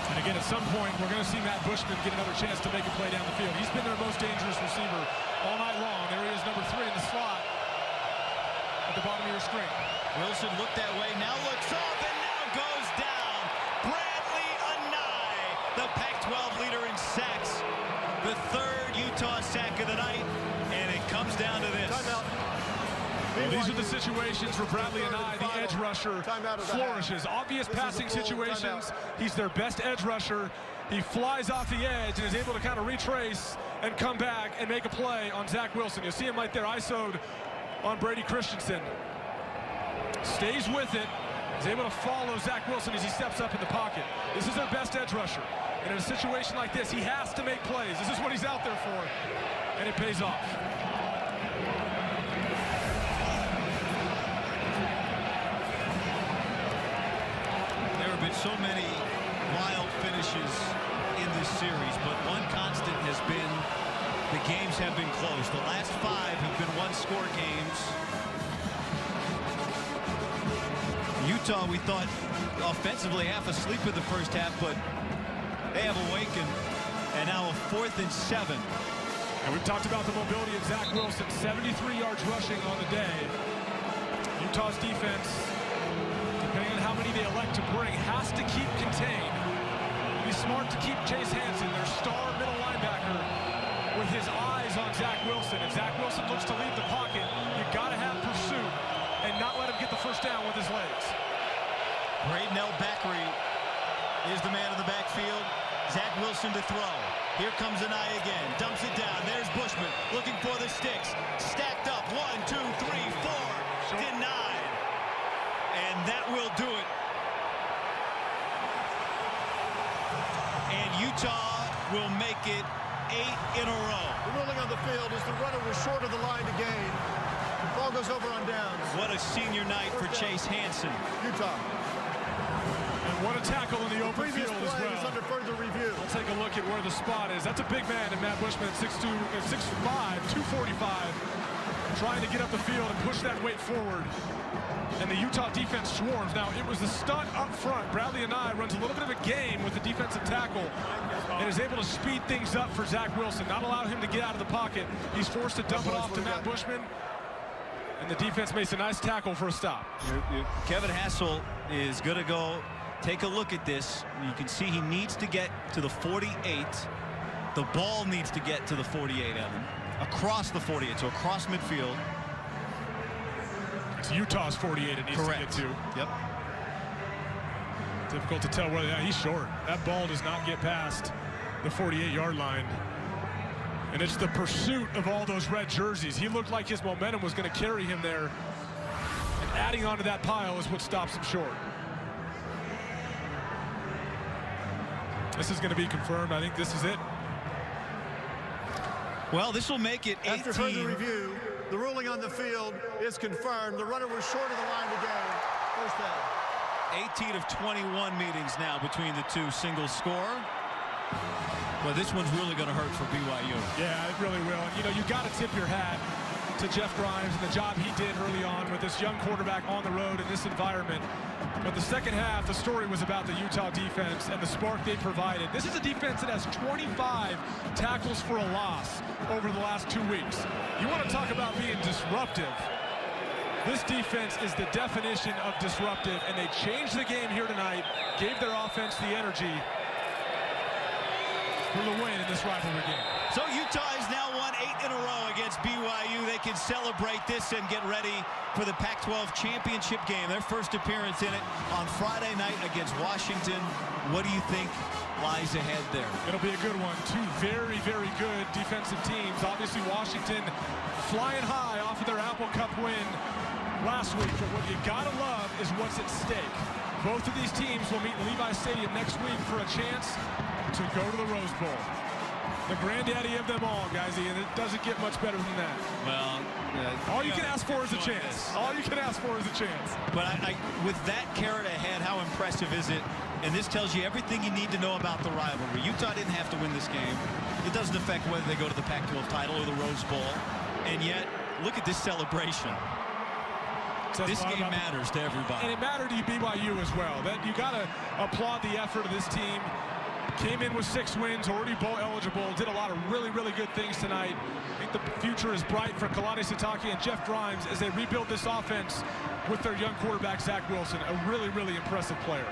And again, at some point, we're going to see Matt Bushman get another chance to make a play down the field. He's been their most dangerous receiver all night long. There he is, number 3 in the slot at the bottom of your screen. Wilson looked that way, now looks off, and now goes down. Bradley Anai, the Pac-12 leader in sacks. The third Utah sack of the night, and it comes down to this. Timeout. Well, these are the situations where Bradley Anai, the edge rusher, flourishes. Obvious passing situations. He's their best edge rusher. He flies off the edge and is able to kind of retrace and come back and make a play on Zach Wilson. You'll see him right there, ISO'd on Brady Christensen. Stays with it. Is able to follow Zach Wilson as he steps up in the pocket. This is their best edge rusher. And in a situation like this, he has to make plays. This is what he's out there for. And it pays off. There have been so many wild finishes in this series, but one constant has been the games have been close. The last 5 have been one-score games. Utah, we thought, offensively half asleep in the first half, but they have awakened, and now a 4th and 7. And we've talked about the mobility of Zach Wilson, 73 yards rushing on the day. Utah's defense, depending on how many they elect to bring, has to keep contained. Be smart to keep Chase Hansen, their star middle linebacker, with his eyes on Zach Wilson. If Zach Wilson looks to leave the pocket, you've got to have pursuit and not let him get the first down with his legs. Braden El-Bakri is the man in the backfield. Zach Wilson to throw. Here comes Anai again. Dumps it down. There's Bushman looking for the sticks. Stacked up. 1, 2, 3, 4. Denied. And that will do it. And Utah will make it 8 in a row. The ruling on the field is the runner was short of the line to gain. The ball goes over on downs. What a senior night for Chase Hansen. Utah. And what a tackle in the open field as well. Is under further review. Let's take a look at where the spot is. That's a big man in Matt Bushman, 6'2", 6'5", 245, trying to get up the field and push that weight forward. And the Utah defense swarms. Now, it was the stunt up front. Bradley Anai runs a little bit of a game with the defensive tackle and is able to speed things up for Zach Wilson, not allow him to get out of the pocket. He's forced to dump it off to Matt Bushman. And the defense makes a nice tackle for a stop. Kevin Hassel is going to go take a look at this. You can see he needs to get to the 48. The ball needs to get to the 48, Evan. Across the 48, so across midfield. It's Utah's 48 it needs Correct. to get to. Yep. Difficult to tell whether he's short. That ball does not get past the 48-yard line. And it's the pursuit of all those red jerseys. He looked like his momentum was going to carry him there. And adding onto that pile is what stops him short. This is going to be confirmed. I think this is it. Well, this will make it 18. After further review, the ruling on the field is confirmed. The runner was short of the line to gain. First down. 18 of 21 meetings now between the two, single score. Well, this one's really going to hurt for BYU. Yeah, it really will. You know, you got to tip your hat to Jeff Grimes and the job he did early on with this young quarterback on the road in this environment. But the second half, the story was about the Utah defense and the spark they provided. This is a defense that has 25 tackles for a loss over the last 2 weeks. You want to talk about being disruptive. This defense is the definition of disruptive, and they changed the game here tonight, gave their offense the energy for the win in this rivalry game. So Utah has now won 8 in a row against BYU. They can celebrate this and get ready for the Pac-12 championship game. Their first appearance in it on Friday night against Washington. What do you think lies ahead there? It'll be a good one. Two very, very good defensive teams. Obviously, Washington flying high off of their Apple Cup win last week. But what you gotta love is what's at stake. Both of these teams will meet in Levi Stadium next week for a chance to go to the Rose Bowl. The granddaddy of them all, guys, and it doesn't get much better than that. Well, all you can ask for is a chance. All you can ask for is a chance. But with that carrot ahead, how impressive is it? And this tells you everything you need to know about the rivalry. Utah didn't have to win this game. It doesn't affect whether they go to the Pac-12 title or the Rose Bowl. And yet, look at this celebration. This game matters to everybody. And it mattered to BYU as well. That you got to applaud the effort of this team. Came in with 6 wins, already bowl eligible, did a lot of really, really good things tonight. I think the future is bright for Kalani Sitake and Jeff Grimes as they rebuild this offense with their young quarterback, Zach Wilson, a really, really impressive player.